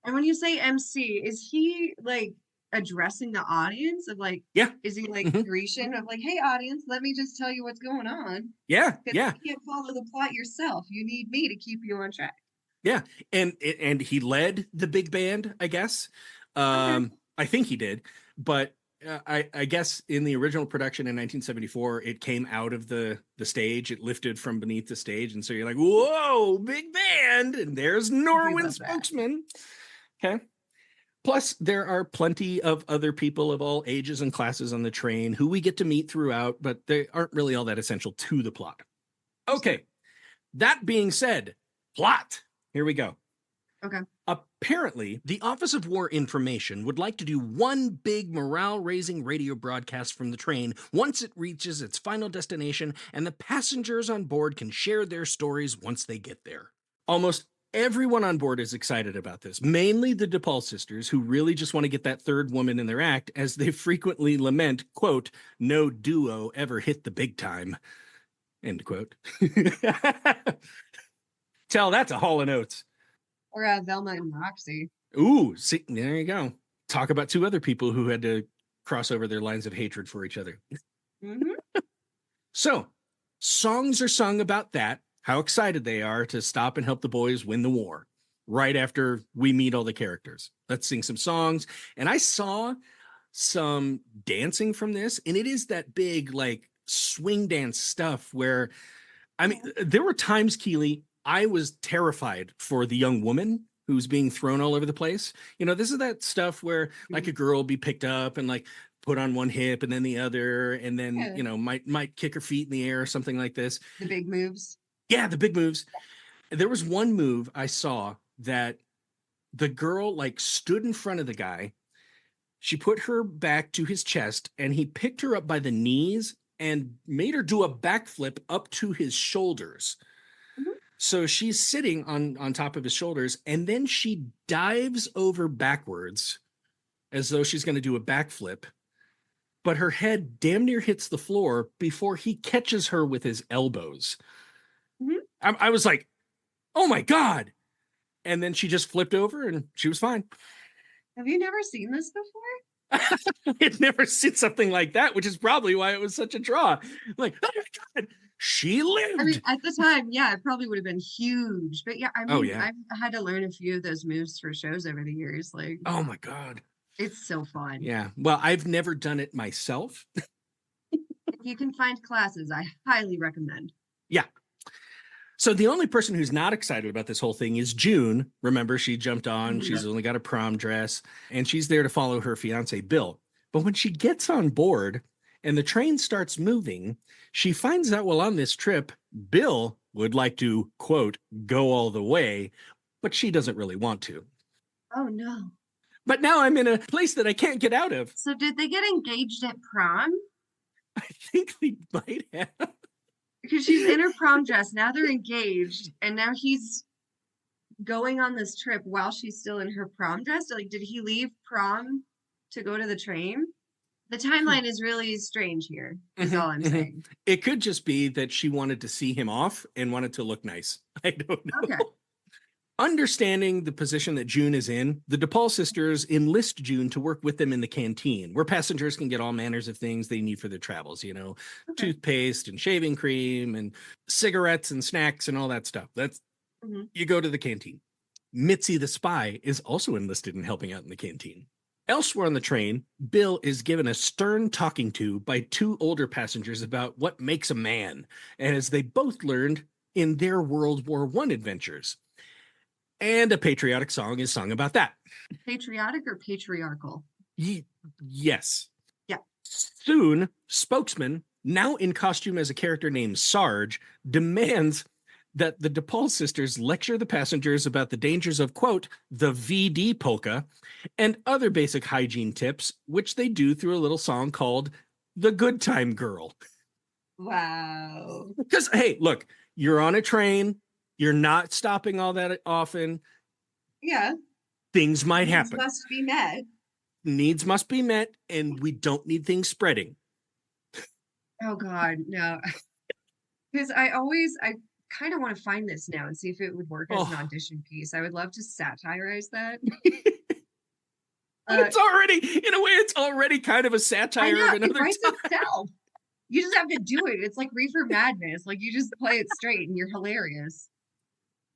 And when you say MC, is he like addressing the audience of like, Yeah. is he like Mhm. Grecian of like, hey audience, let me just tell you what's going on? Yeah. Because Yeah. you can't follow the plot yourself. You need me to keep you on track. Yeah. And he led the big band, I guess. Okay. I think he did, but I guess in the original production in 1974, it came out of the stage. It lifted from beneath the stage, and so you're like, "Whoa, big band!" And there's I do Norwin love that. Spokesman. Okay. Plus, there are plenty of other people of all ages and classes on the train who we get to meet throughout, but they aren't really all that essential to the plot. Okay. That being said, plot. Here we go. Okay. Apparently, the Office of War Information would like to do one big morale raising radio broadcast from the train once it reaches its final destination, and the passengers on board can share their stories once they get there. Almost everyone on board is excited about this, mainly the DePaul sisters, who really just want to get that third woman in their act, as they frequently lament, quote, no duo ever hit the big time, end quote. Tell that to Hall & Oates. Or Velma and Roxy. Ooh, see, there you go. Talk about 2 other people who had to cross over their lines of hatred for each other. Mm-hmm. So, songs are sung about that, how excited they are to stop and help the boys win the war right after we meet all the characters. Let's sing some songs. And I saw some dancing from this, and it is that big, like, swing dance stuff where, I mean, there were times, Keylee, I was terrified for the young woman who's being thrown all over the place. You know, this is that stuff where like a girl will be picked up and like put on one hip and then the other, and then, Yeah. you know, might kick her feet in the air or something like this. The big moves. Yeah, the big moves. There was one move I saw that the girl like stood in front of the guy. She put her back to his chest, and he picked her up by the knees and made her do a backflip up to his shoulders. Mhm. So she's sitting on top of his shoulders, and then she dives over backwards as though she's going to do a backflip. But her head damn near hits the floor before he catches her with his elbows. Mhm. I was like, oh my God. And then she just flipped over and she was fine. Have you never seen this before? I'd never seen something like that, which is probably why it was such a draw. Like, oh my God, she lived. I mean, at the time, yeah, it probably would have been huge. But yeah, I Oh, mean, yeah. I've had to learn a few of those moves for shows over the years. Like, Oh my God. it's so fun. Yeah. Well, I've never done it myself. If you can find classes, I highly recommend. Yeah. So the only person who's not excited about this whole thing is June. Remember, she jumped on, she's only got a prom dress, and she's there to follow her fiance, Bill. But when she gets on board and the train starts moving, she finds out while on this trip, Bill would like to, quote, go all the way, but she doesn't really want to. Oh no. But now I'm in a place that I can't get out of. So did they get engaged at prom? I think they might have. Because she's in her prom dress. Now they're engaged, and now he's going on this trip while she's still in her prom dress. Like, did he leave prom to go to the train? The timeline is really strange here, is all I'm saying. It could just be that she wanted to see him off and wanted to look nice. I don't know. Okay. Understanding the position that June is in, the DePaul sisters enlist June to work with them in the canteen, where passengers can get all manners of things they need for their travels, you know, Okay. toothpaste and shaving cream and cigarettes and snacks and all that stuff. You go to the canteen. Mitzi the spy is also enlisted in helping out in the canteen. Elsewhere on the train, Bill is given a stern talking to by two older passengers about what makes a man, as they both learned in their World War I adventures. And a patriotic song is sung about that. Patriotic or patriarchal? Yes. Yeah. Soon, Spokesman, now in costume as a character named Sarge, demands that the DePaul sisters lecture the passengers about the dangers of, quote, the VD polka and other basic hygiene tips, which they do through a little song called The Good Time Girl. Wow. Because, hey, look, you're on a train. You're not stopping all that often. Yeah. Things might Needs happen. must be met. Needs must be met, and we don't need things spreading. Oh God, no. Because I kind of want to find this now and see if it would work as an audition piece. I would love to satirize that. It's already, in a way, it's already kind of a satire of it another writes time. itself. You just have to do it. It's like Reefer Madness. Like, you just play it straight and you're hilarious.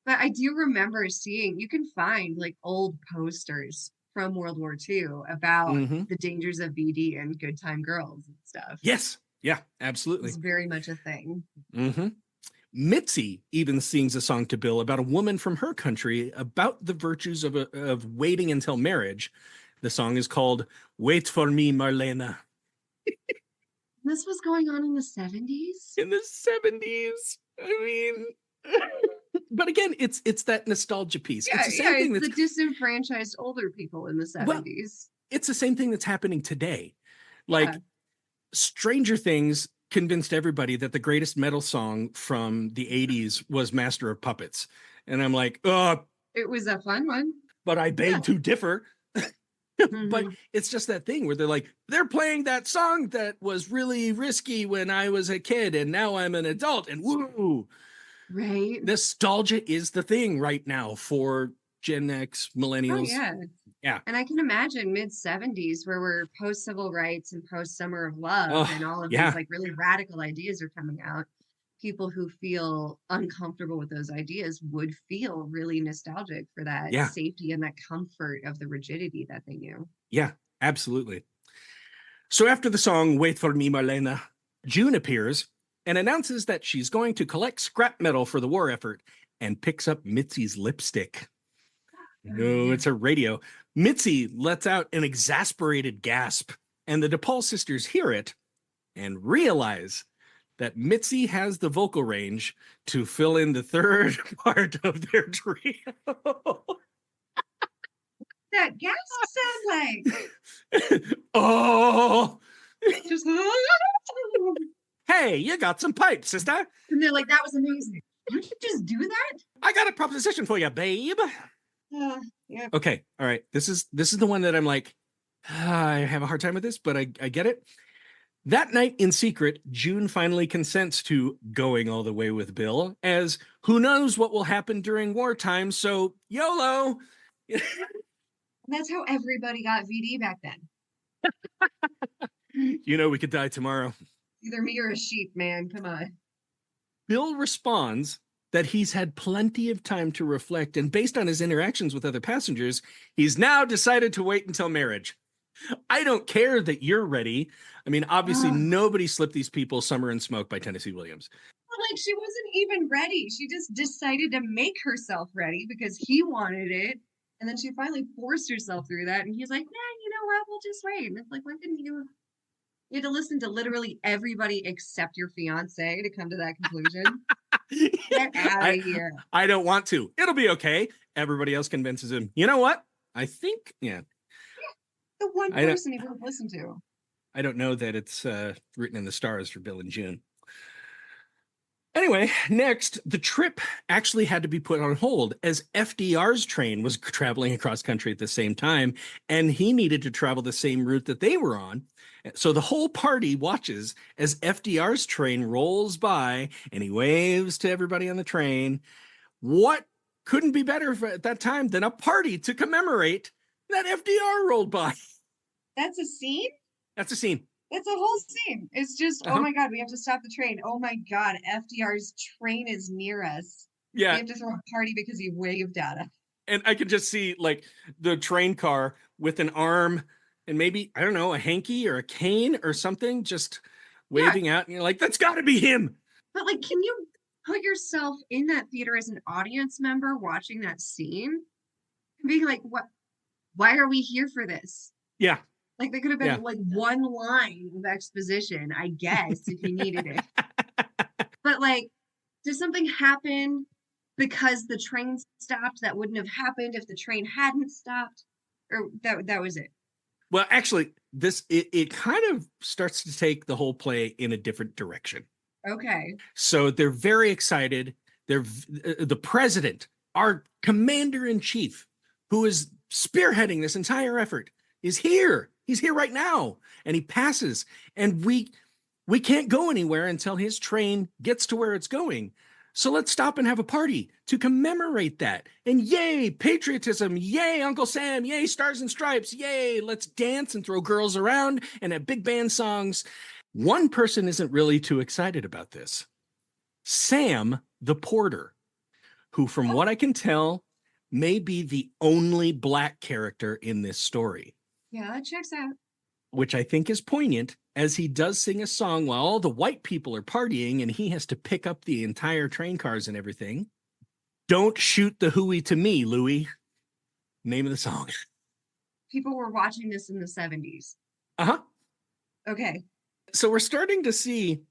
But I do remember seeing, you can find like old posters from World War II about the dangers of BD and good time girls and stuff. Yes. Yeah, absolutely. It's very much a thing. Mitzi even sings a song to Bill about a woman from her country about the virtues of waiting until marriage. The song is called Wait for Me, Marlena. This was going on in the 70s? In the 70s. I mean, but again, it's that nostalgia piece. Yeah, it's the same thing it's the disenfranchised older people in the 70s. Well, it's the same thing that's happening today. Like, Stranger Things convinced everybody that the greatest metal song from the 80s was Master of Puppets. And I'm like, it was a fun one. But I beg to differ. But it's just that thing where they're like, they're playing that song that was really risky when I was a kid and now I'm an adult and woo. Right. Nostalgia is the thing right now for Gen X, millennials. Oh, yeah. Yeah. And I can imagine mid-70s where we're post-civil rights and post-Summer of Love and all of these like really radical ideas are coming out. People who feel uncomfortable with those ideas would feel really nostalgic for that safety and that comfort of the rigidity that they knew. Yeah, absolutely. So after the song Wait for Me, Marlena, June appears and announces that she's going to collect scrap metal for the war effort and picks up Mitzi's lipstick. No, it's a radio. Mitzi lets out an exasperated gasp, and the DePaul sisters hear it and realize that Mitzi has the vocal range to fill in the third part of their trio. that gas sound like? Oh, Just hey, you got some pipes, sister. and they're like, that was amazing. You could just do that? I got a proposition for you, babe. Yeah. Okay, all right. This is the one that I'm like, I have a hard time with this, but I get it. That night in secret, June finally consents to going all the way with Bill, as who knows what will happen during wartime, so YOLO. That's how everybody got VD back then. You know, we could die tomorrow. Either me or a sheep, man. Come on. Bill responds that he's had plenty of time to reflect, and based on his interactions with other passengers, he's now decided to wait until marriage. I don't care that you're ready. I mean, obviously, nobody slipped these people Summer and Smoke by Tennessee Williams. Like, she wasn't even ready. She just decided to make herself ready because he wanted it. And then she finally forced herself through that. And he's like, man, you know what? We'll just wait. And it's like, why couldn't you? You had to listen to literally everybody except your fiance to come to that conclusion. Get out of here. I don't want to. It'll be okay. Everybody else convinces him. You know what? I think, The one person he would have listened to. I don't know that it's written in the stars for Bill and June. Anyway, next, the trip actually had to be put on hold as FDR's train was traveling across country at the same time, and he needed to travel the same route that they were on. So the whole party watches as FDR's train rolls by, and he waves to everybody on the train. What couldn't be better at that time than a party to commemorate that FDR rolled by? That's a scene? That's a scene. It's a whole scene. It's just, oh my God, we have to stop the train. Oh my God, FDR's train is near us. Yeah. We have to throw a party because he waved at us. And I could just see like the train car with an arm and maybe, I don't know, a hanky or a cane or something just waving out. And you're like, that's got to be him. But like, can you put yourself in that theater as an audience member watching that scene? And being like, what? Why are we here for this? Yeah. Like, there could have been like one line of exposition, I guess, if you needed it. But like, did something happen because the train stopped that wouldn't have happened if the train hadn't stopped? Or that was it? Well, actually, it kind of starts to take the whole play in a different direction. Okay. So they're very excited. They're the president, our commander-in-chief, who is spearheading this entire effort, is here. He's here right now, and he passes, and we can't go anywhere until his train gets to where it's going. So let's stop and have a party to commemorate that. And yay, patriotism. Yay, Uncle Sam. Yay, Stars and Stripes. Yay, let's dance and throw girls around and have big band songs. One person isn't really too excited about this. Sam, the porter, who, from what I can tell, may be the only Black character in this story. Yeah, that checks out. Which I think is poignant, as he does sing a song while all the white people are partying and he has to pick up the entire train cars and everything. Don't shoot the hooey to me, Louie. Name of the song. People were watching this in the 70s. Uh-huh. Okay. So we're starting to see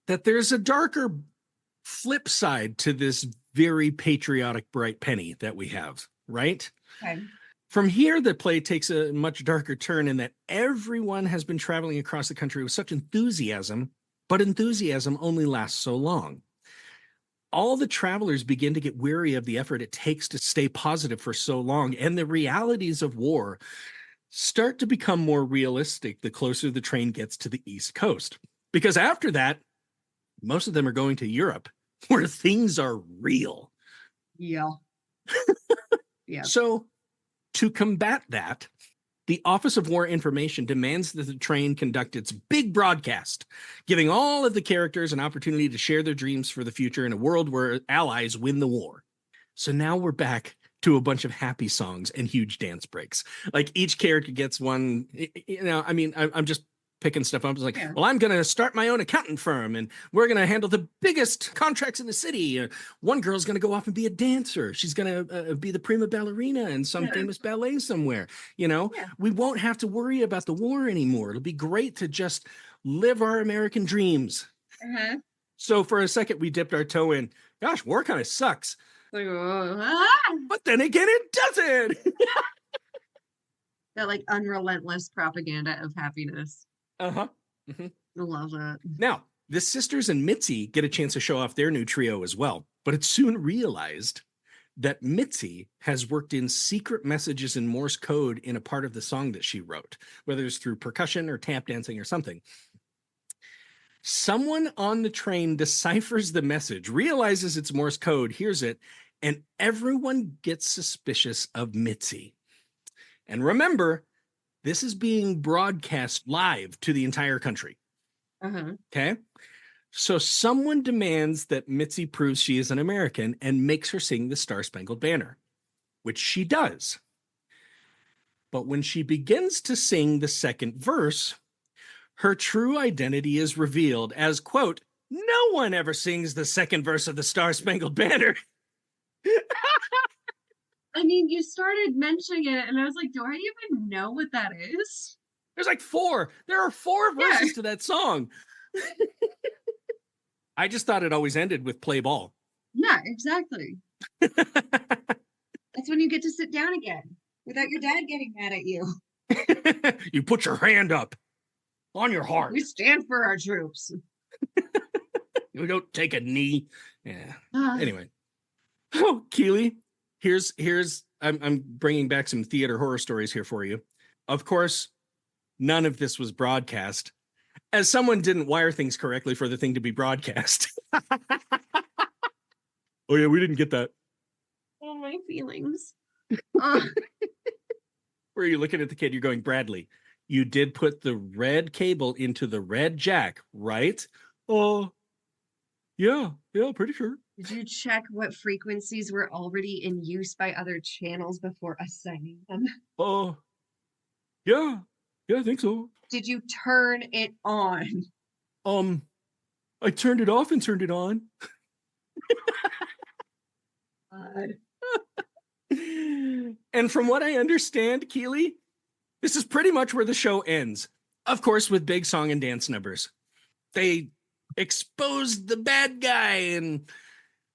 that there's a darker flip side to this very patriotic bright penny that we have, right? Okay. From here, the play takes a much darker turn in that everyone has been traveling across the country with such enthusiasm, but enthusiasm only lasts so long. All the travelers begin to get weary of the effort it takes to stay positive for so long, and the realities of war start to become more realistic the closer the train gets to the East Coast. Because after that, most of them are going to Europe, where things are real. Yeah. Yeah. So, to combat that, the Office of War Information demands that the train conduct its big broadcast, giving all of the characters an opportunity to share their dreams for the future in a world where allies win the war. So now we're back to a bunch of happy songs and huge dance breaks. Like each character gets one, I mean, I'm just picking stuff up. It's like, well, I'm going to start my own accountant firm and we're going to handle the biggest contracts in the city. One girl's going to go off and be a dancer. She's going to be the prima ballerina in some famous ballet somewhere. We won't have to worry about the war anymore. It'll be great to just live our American dreams. Uh-huh. So for a second, we dipped our toe in, gosh, war kind of sucks. Like, But then again, it doesn't. That like unrelentless propaganda of happiness. Uh-huh. Mm-hmm. I love that. Now, the sisters and Mitzi get a chance to show off their new trio as well, but it's soon realized that Mitzi has worked in secret messages in Morse code in a part of the song that she wrote, whether it's through percussion or tap dancing or something. Someone on the train deciphers the message, realizes it's Morse code, hears it, and everyone gets suspicious of Mitzi. And remember, this is being broadcast live to the entire country. Uh-huh. Okay? So someone demands that Mitzi proves she is an American and makes her sing the Star-Spangled Banner, which she does. But when she begins to sing the second verse, her true identity is revealed as, quote, "No one ever sings the second verse of the Star-Spangled Banner." I mean, you started mentioning it, and I was like, do I even know what that is? There's like four. There are four verses to that song. I just thought it always ended with "play ball." Yeah, exactly. That's when you get to sit down again without your dad getting mad at you. You put your hand up on your heart. We stand for our troops. You don't take a knee. Yeah. Ah. Anyway. Oh, Keylee, here's I'm bringing back some theater horror stories here for you. Of course, none of this was broadcast, as someone didn't wire things correctly for the thing to be broadcast. Oh yeah, we didn't get that. Oh, my feelings. Where are you looking at the kid? You're going, Bradley, you did put the red cable into the red jack, right? Oh, yeah, pretty sure. Did you check what frequencies were already in use by other channels before assigning them? Oh, yeah, I think so. Did you turn it on? I turned it off and turned it on. God. And from what I understand, Keylee, this is pretty much where the show ends. Of course, with big song and dance numbers. They exposed the bad guy, and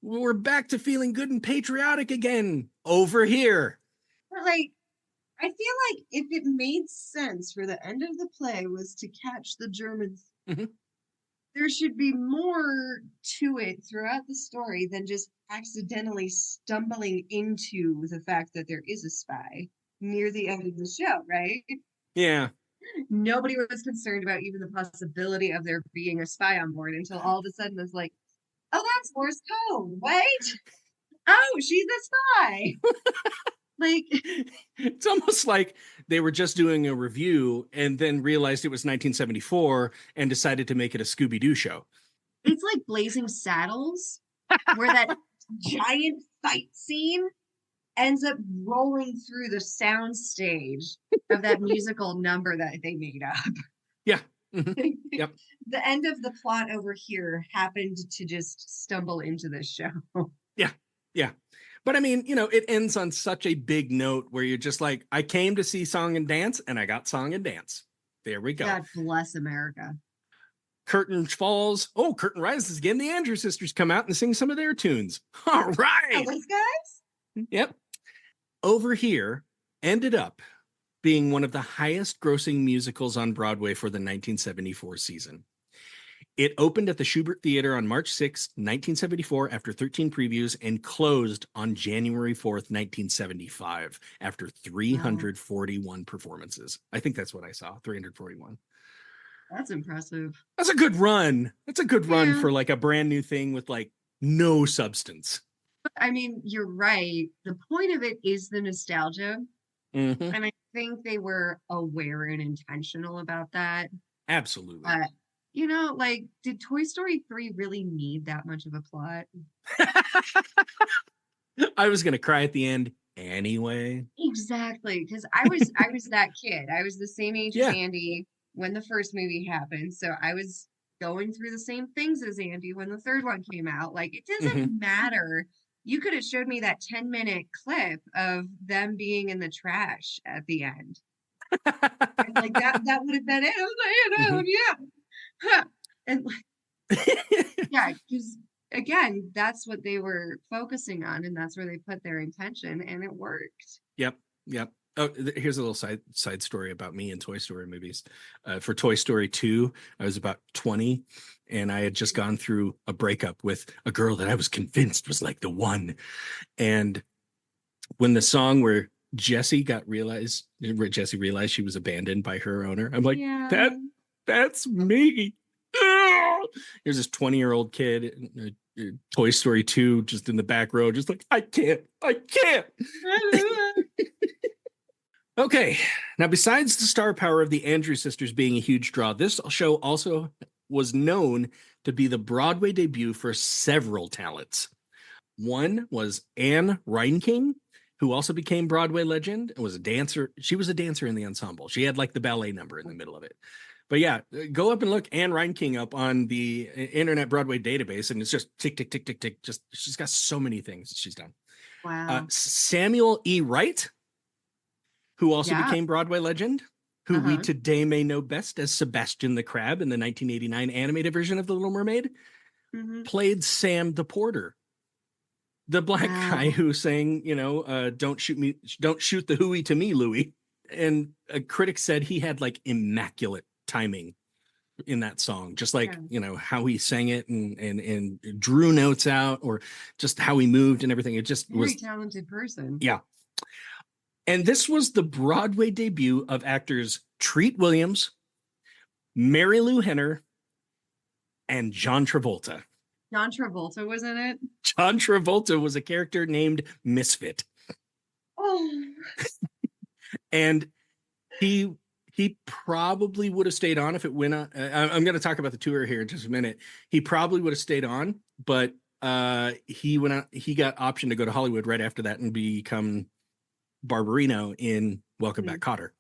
we're back to feeling good and patriotic again over here. But like, I feel like if it made sense for the end of the play was to catch the Germans, there should be more to it throughout the story than just accidentally stumbling into the fact that there is a spy near the end of the show, right? Yeah. Nobody was concerned about even the possibility of there being a spy on board until all of a sudden it's like, oh, that's Morse code. Wait. Oh, she's a spy. Like, it's almost like they were just doing a review and then realized it was 1974 and decided to make it a Scooby-Doo show. It's like Blazing Saddles, where that giant fight scene ends up rolling through the sound stage of that musical number that they made up. Yeah. Yep. The end of the plot over here happened to just stumble into this show. Yeah. But I mean, it ends on such a big note where you're just like, I came to see song and dance, and I got song and dance. There we go. God bless America. Curtain falls. Oh, curtain rises again. The Andrews sisters come out and sing some of their tunes. All right. Those guys? Yep. Over Here ended up being one of the highest grossing musicals on Broadway for the 1974 season. It opened at the Schubert Theater on March 6, 1974, after 13 previews, and closed on January 4th, 1975, after 341 performances. I think that's what I saw, 341. That's impressive. That's a good run. That's a good run for like a brand new thing with like no substance. I mean, you're right. The point of it is the nostalgia. Mm-hmm. And I think they were aware and intentional about that. Absolutely. Like, did Toy Story 3 really need that much of a plot? I was going to cry at the end anyway. Exactly, because I was that kid. I was the same age as Andy when the first movie happened. So I was going through the same things as Andy when the third one came out. Like, it doesn't matter. You could have showed me that 10-minute clip of them being in the trash at the end. And like that would have been it. I was like, yeah. Huh. And yeah, because again, that's what they were focusing on, and that's where they put their intention, and it worked. Yep. Oh, here's a little side story about me and Toy Story movies. For Toy Story 2, I was about 20, and I had just gone through a breakup with a girl that I was convinced was like the one. And when the song where Jessie realized she was abandoned by her owner, I'm like, Yeah. that's me. Here's this 20-year-old kid in Toy Story 2, just in the back row, just like, I can't. Okay, now besides the star power of the Andrews sisters being a huge draw, this show also was known to be the Broadway debut for several talents. One was Anne Reinking, who also became Broadway legend and was a dancer. She was a dancer in the ensemble. She had like the ballet number in the middle of it. But yeah, go up and look Anne Reinking up on the Internet Broadway database, and it's just tick, tick, tick, tick, tick. Just she's got so many things she's done. Wow. Samuel E. Wright, who also Yeah. became Broadway legend, who we Uh-huh. today may know best as Sebastian the Crab in the 1989 animated version of The Little Mermaid, Mhm. played Sam the Porter, the black guy Wow. who sang, don't shoot the hooey to me, Louie. And a critic said he had like immaculate timing in that song, just like, Yeah. how he sang it and drew notes out, or just how he moved and everything. It just Very was, talented person. yeah. And this was the Broadway debut of actors Treat Williams, Mary Lou Henner, and John Travolta. John Travolta was in it. John Travolta was a character named Misfit. Oh. And he probably would have stayed on if it went on. I'm going to talk about the tour here in just a minute. He probably would have stayed on, but he went out. He got option to go to Hollywood right after that and become Barbarino in Welcome Back, Kotter.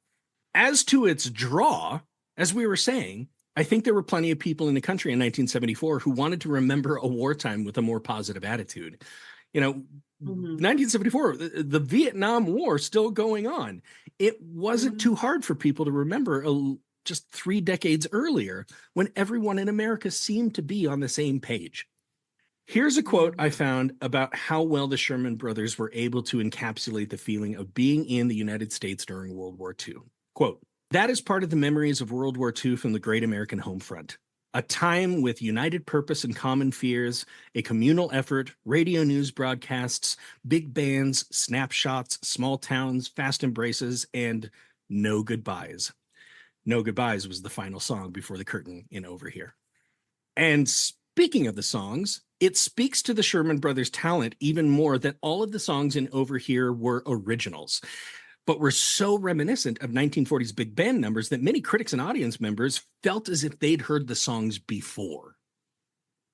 As to its draw, as we were saying, I think there were plenty of people in the country in 1974 who wanted to remember a wartime with a more positive attitude. 1974, the Vietnam War still going on. It wasn't too hard for people to remember just 3 decades earlier, when everyone in America seemed to be on the same page. Here's a quote I found about how well the Sherman brothers were able to encapsulate the feeling of being in the United States during World War II. Quote, "That is part of the memories of World War II from the great American home front. A time with united purpose and common fears, a communal effort, radio news broadcasts, big bands, snapshots, small towns, fast embraces, and no goodbyes." No Goodbyes was the final song before the curtain in Over Here. And speaking of the songs, it speaks to the Sherman Brothers' talent even more that all of the songs in Over Here were originals, but were so reminiscent of 1940s big band numbers that many critics and audience members felt as if they'd heard the songs before.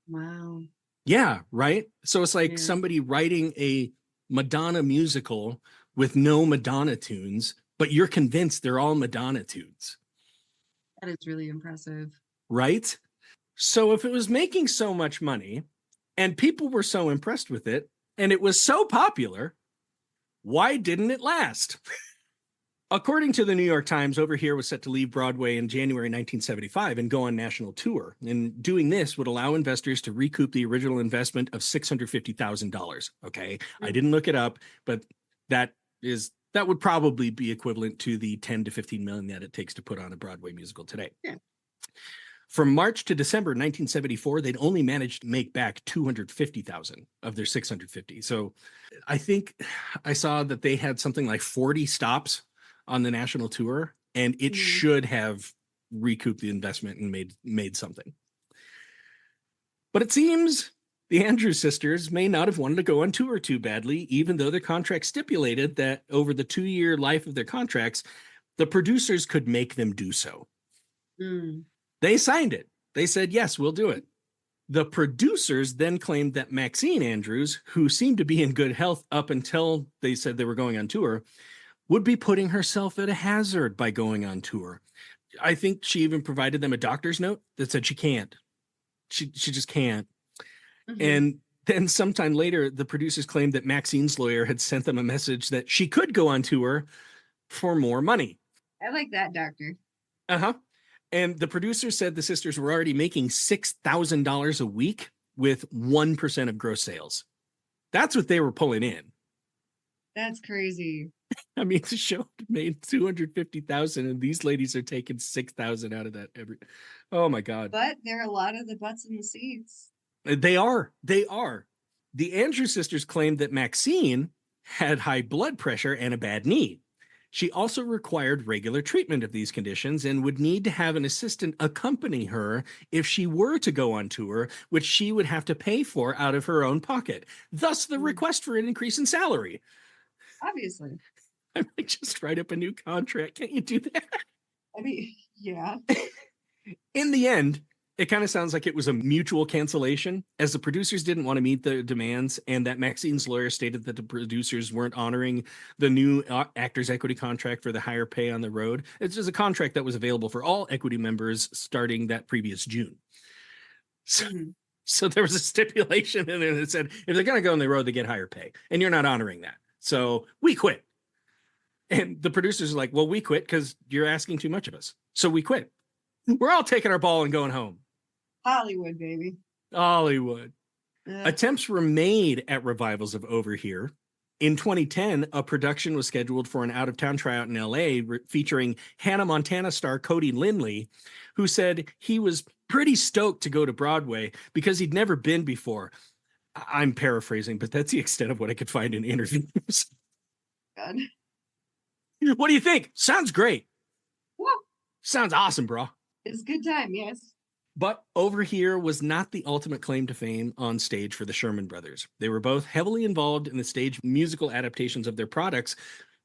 Wow. Yeah, right? So it's like somebody writing a Madonna musical with no Madonna tunes, but you're convinced they're all Madonna tunes. That is really impressive. Right? So if it was making so much money and people were so impressed with it and it was so popular, why didn't it last? According to the New York Times, Over Here was set to leave Broadway in January 1975 and go on national tour. And doing this would allow investors to recoup the original investment of $650,000. Okay, I didn't look it up, but that would probably be equivalent to the 10 to 15 million that it takes to put on a Broadway musical today. Yeah. From March to December 1974, they'd only managed to make back 250,000 of their 650. So I think I saw that they had something like 40 stops on the national tour, and it should have recouped the investment and made something. But it seems the Andrews sisters may not have wanted to go on tour too badly, even though their contract stipulated that over the 2-year life of their contracts, the producers could make them do so. They signed it. They said, yes, we'll do it. The producers then claimed that Maxine Andrews, who seemed to be in good health up until they said they were going on tour, would be putting herself at a hazard by going on tour. I think she even provided them a doctor's note that said she can't. She just can't. And then sometime later, the producers claimed that Maxine's lawyer had sent them a message that she could go on tour for more money. I like that doctor. Uh-huh. And the producers said the sisters were already making $6,000 a week with 1% of gross sales. That's what they were pulling in. That's crazy. I mean, the show made 250,000, and these ladies are taking 6,000 out of that every. Oh my God. But there are a lot of the butts in the seats. They are. They are. The Andrews sisters claimed that Maxine had high blood pressure and a bad knee. She also required regular treatment of these conditions and would need to have an assistant accompany her if she were to go on tour, which she would have to pay for out of her own pocket. Thus, the request for an increase in salary. Obviously. I might just write up a new contract. Can't you do that? I mean, yeah. In the end, it kind of sounds like it was a mutual cancellation, as the producers didn't want to meet the demands, and that Maxine's lawyer stated that the producers weren't honoring the new Actors Equity contract for the higher pay on the road. It's just a contract that was available for all equity members starting that previous June. So, so there was a stipulation in there that said, if they're going to go on the road, they get higher pay, and you're not honoring that. So we quit. And the producers are like, well, we quit because you're asking too much of us. So we quit. We're all taking our ball and going home. Hollywood, baby. Hollywood. Attempts were made at revivals of Over Here. In 2010, a production was scheduled for an out-of-town tryout in LA featuring Hannah Montana star Cody Lindley, who said he was pretty stoked to go to Broadway because he'd never been before. I'm paraphrasing, but that's the extent of what I could find in interviews. God. What do you think? Sounds great. Woo. Sounds awesome, bro. It's a good time, yes. But Over Here was not the ultimate claim to fame on stage for the Sherman Brothers. They were both heavily involved in the stage musical adaptations of their products,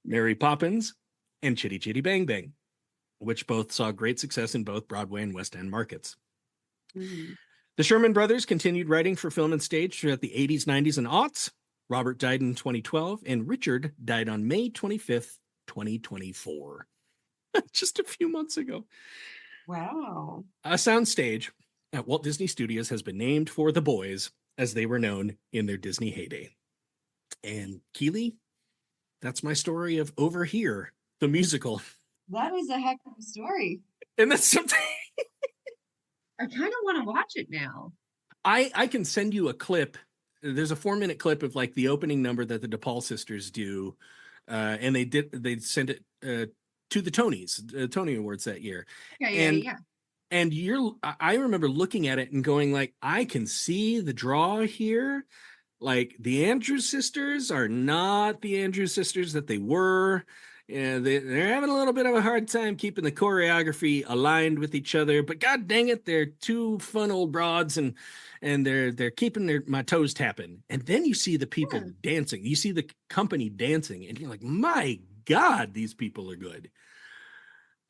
Mary Poppins and Chitty Chitty Bang Bang, which both saw great success in both Broadway and West End markets. Mm-hmm. The Sherman Brothers continued writing for film and stage throughout the 80s, 90s, and aughts. Robert died in 2012, and Richard died on May 25th, 2024. Just a few months ago. Wow. A soundstage at Walt Disney Studios has been named for the boys as they were known in their Disney heyday. And Keylee, that's my story of Over Here, the musical. That is a heck of a story. And that's something. I kind of want to watch it now. I can send you a clip. There's a 4-minute clip of like the opening number that the DePaul sisters do. And they sent it to the Tonys, Tony Awards that year. Yeah. And I remember looking at it and going like, I can see the draw here. Like the Andrews sisters are not the Andrews sisters that they were. Yeah, they're having a little bit of a hard time keeping the choreography aligned with each other, but god dang it, they're two fun old broads and they're keeping my toes tapping. And then you see the people dancing. You see the company dancing, and you're like, my God, these people are good.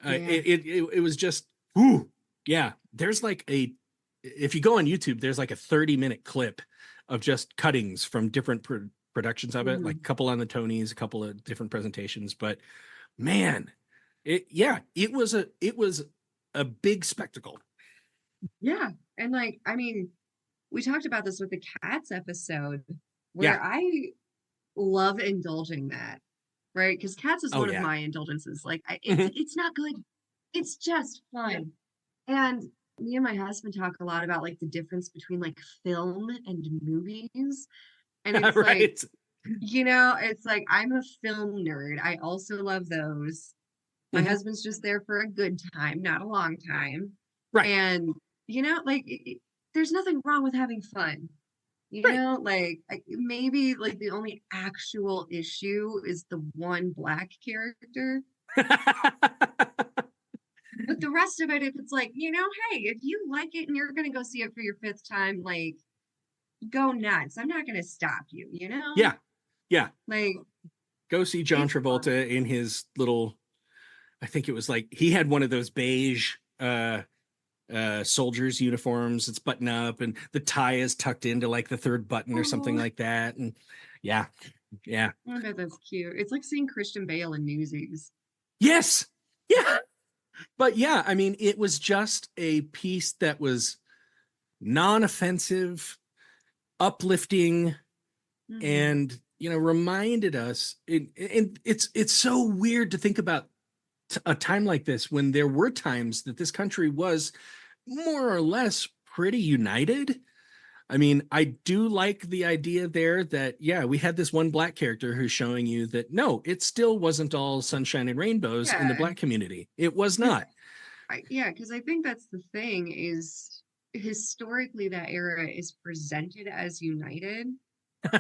It was just, whoo, yeah. There's like if you go on YouTube, there's like a 30-minute clip of just cuttings from different productions of it, like a couple on the Tonys, a couple of different presentations. But man, it was a big spectacle. Yeah. And like, I mean, we talked about this with the Cats episode where I love indulging that, right? Because Cats is one of my indulgences. Like it's not good. It's just fun. And me and my husband talk a lot about like the difference between like film and movies. And it's right. Like, you know, it's like I'm a film nerd. I also love those. My husband's just there for a good time, not a long time. Right. And, you know, like there's nothing wrong with having fun. You know, like maybe like the only actual issue is the one black character. But the rest of it, if it's like, you know, hey, if you like it and you're going to go see it for your 5th time, like, go nuts. I'm not going to stop you, you know? Yeah. Yeah. Like, go see John Travolta in his little, I think it was like, he had one of those beige soldiers uniforms. It's buttoned up and the tie is tucked into like the 3rd button or something like that. And yeah. I bet that's cute. It's like seeing Christian Bale in Newsies. Yes. Yeah. But yeah, I mean, it was just a piece that was non-offensive, uplifting, and, you know, reminded us. And it's so weird to think about a time like this when there were times that this country was more or less pretty united. I mean, I do like the idea there that, yeah, we had this one black character who's showing you that, no, it still wasn't all sunshine and rainbows in the Yeah, black community. It was because not. because I think that's the thing is historically that era is presented as united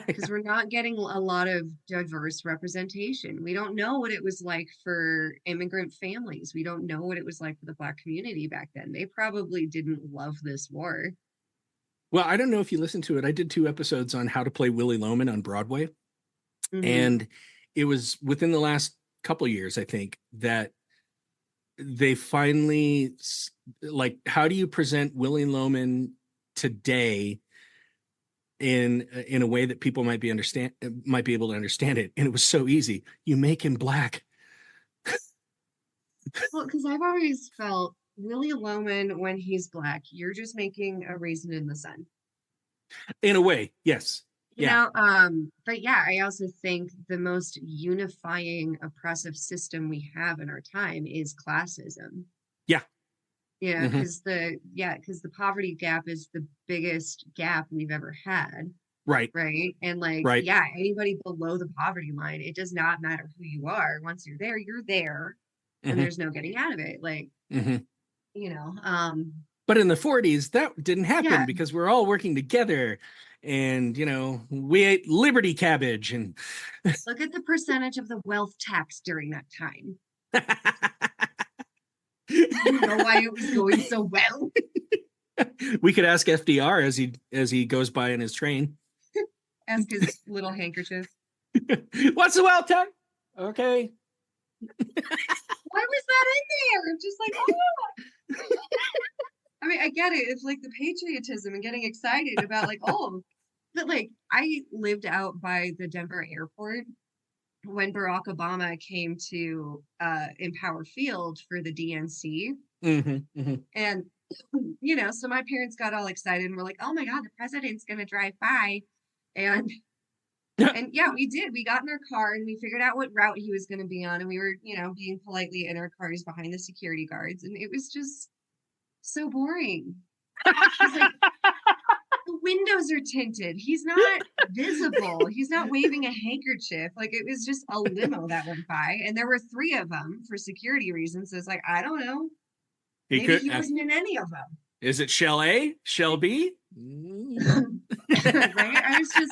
because we're not getting a lot of diverse representation. We don't know what it was like for immigrant families. We don't know what it was like for the Black community back then. They probably didn't love this war. Well, I don't know if you listened to it. I did 2 episodes on how to play Willie Loman on Broadway. Hmm. And it was within the last couple years, I think, that they finally, like, how do you present Willie Loman today in a way that people might be able to understand it? And it was so easy. You make him black. Well, because I've always felt Willie Loman, when he's Black, you're just making a raisin in the sun. In a way, yes. Yeah. But yeah, I also think the most unifying oppressive system we have in our time is classism. Yeah. Yeah, Hmm. because the poverty gap is the biggest gap we've ever had, Right. right? And like, Right. yeah, anybody below the poverty line, it does not matter who you are. Once you're there, and Hmm. there's no getting out of it. Like, Hmm. you know, But in the 40s, that didn't happen yeah, because we're all working together. And, we ate Liberty cabbage and look at the percentage of the wealth tax during that time. You know why it was going so well? we could ask FDR as he goes by in his train. Ask his little handkerchief. What's the wealth tax? Okay. Why was that in there? Just like, oh. I mean, I get it. It's like the patriotism and getting excited about like, oh, but like I lived out by the Denver airport when Barack Obama came to Empower Field for the DNC. Hmm. Hmm. And so my parents got all excited and were like, oh my God, the president's gonna drive by. And and yeah, we did. We got in our car and we figured out what route he was gonna be on, and we were, being politely in our cars behind the security guards, and it was just so boring. He's like, the windows are tinted. He's not visible. He's not waving a handkerchief. Like it was just a limo that went by, and there were three of them for security reasons. So it's like, I don't know. He Maybe could. he wasn't in any of them. Is it Shell A? Shell B? Right? I was just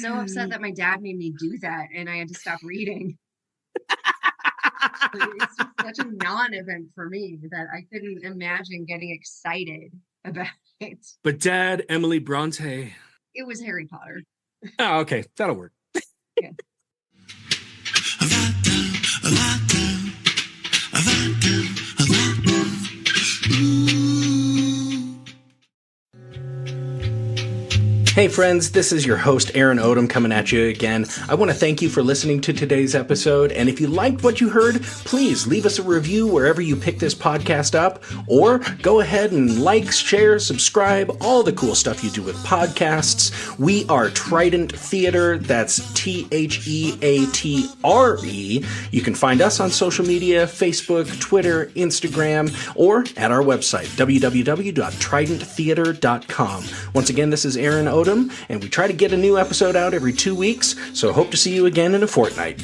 so upset that my dad made me do that, and I had to stop reading. It's just such a non-event for me that I couldn't imagine getting excited about it. But Dad, Emily Bronte. It was Harry Potter. Oh, okay. That'll work. Yeah. Hey friends, this is your host Aaron Odom coming at you again. I want to thank you for listening to today's episode, and if you liked what you heard, please leave us a review wherever you pick this podcast up, or go ahead and like, share, subscribe, all the cool stuff you do with podcasts. We are Trident Theater, that's Theatre. You can find us on social media, Facebook, Twitter, Instagram, or at our website, www.tridenttheater.com. Once again, this is Aaron Odom, and we try to get a new episode out every 2 weeks, so hope to see you again in a fortnight.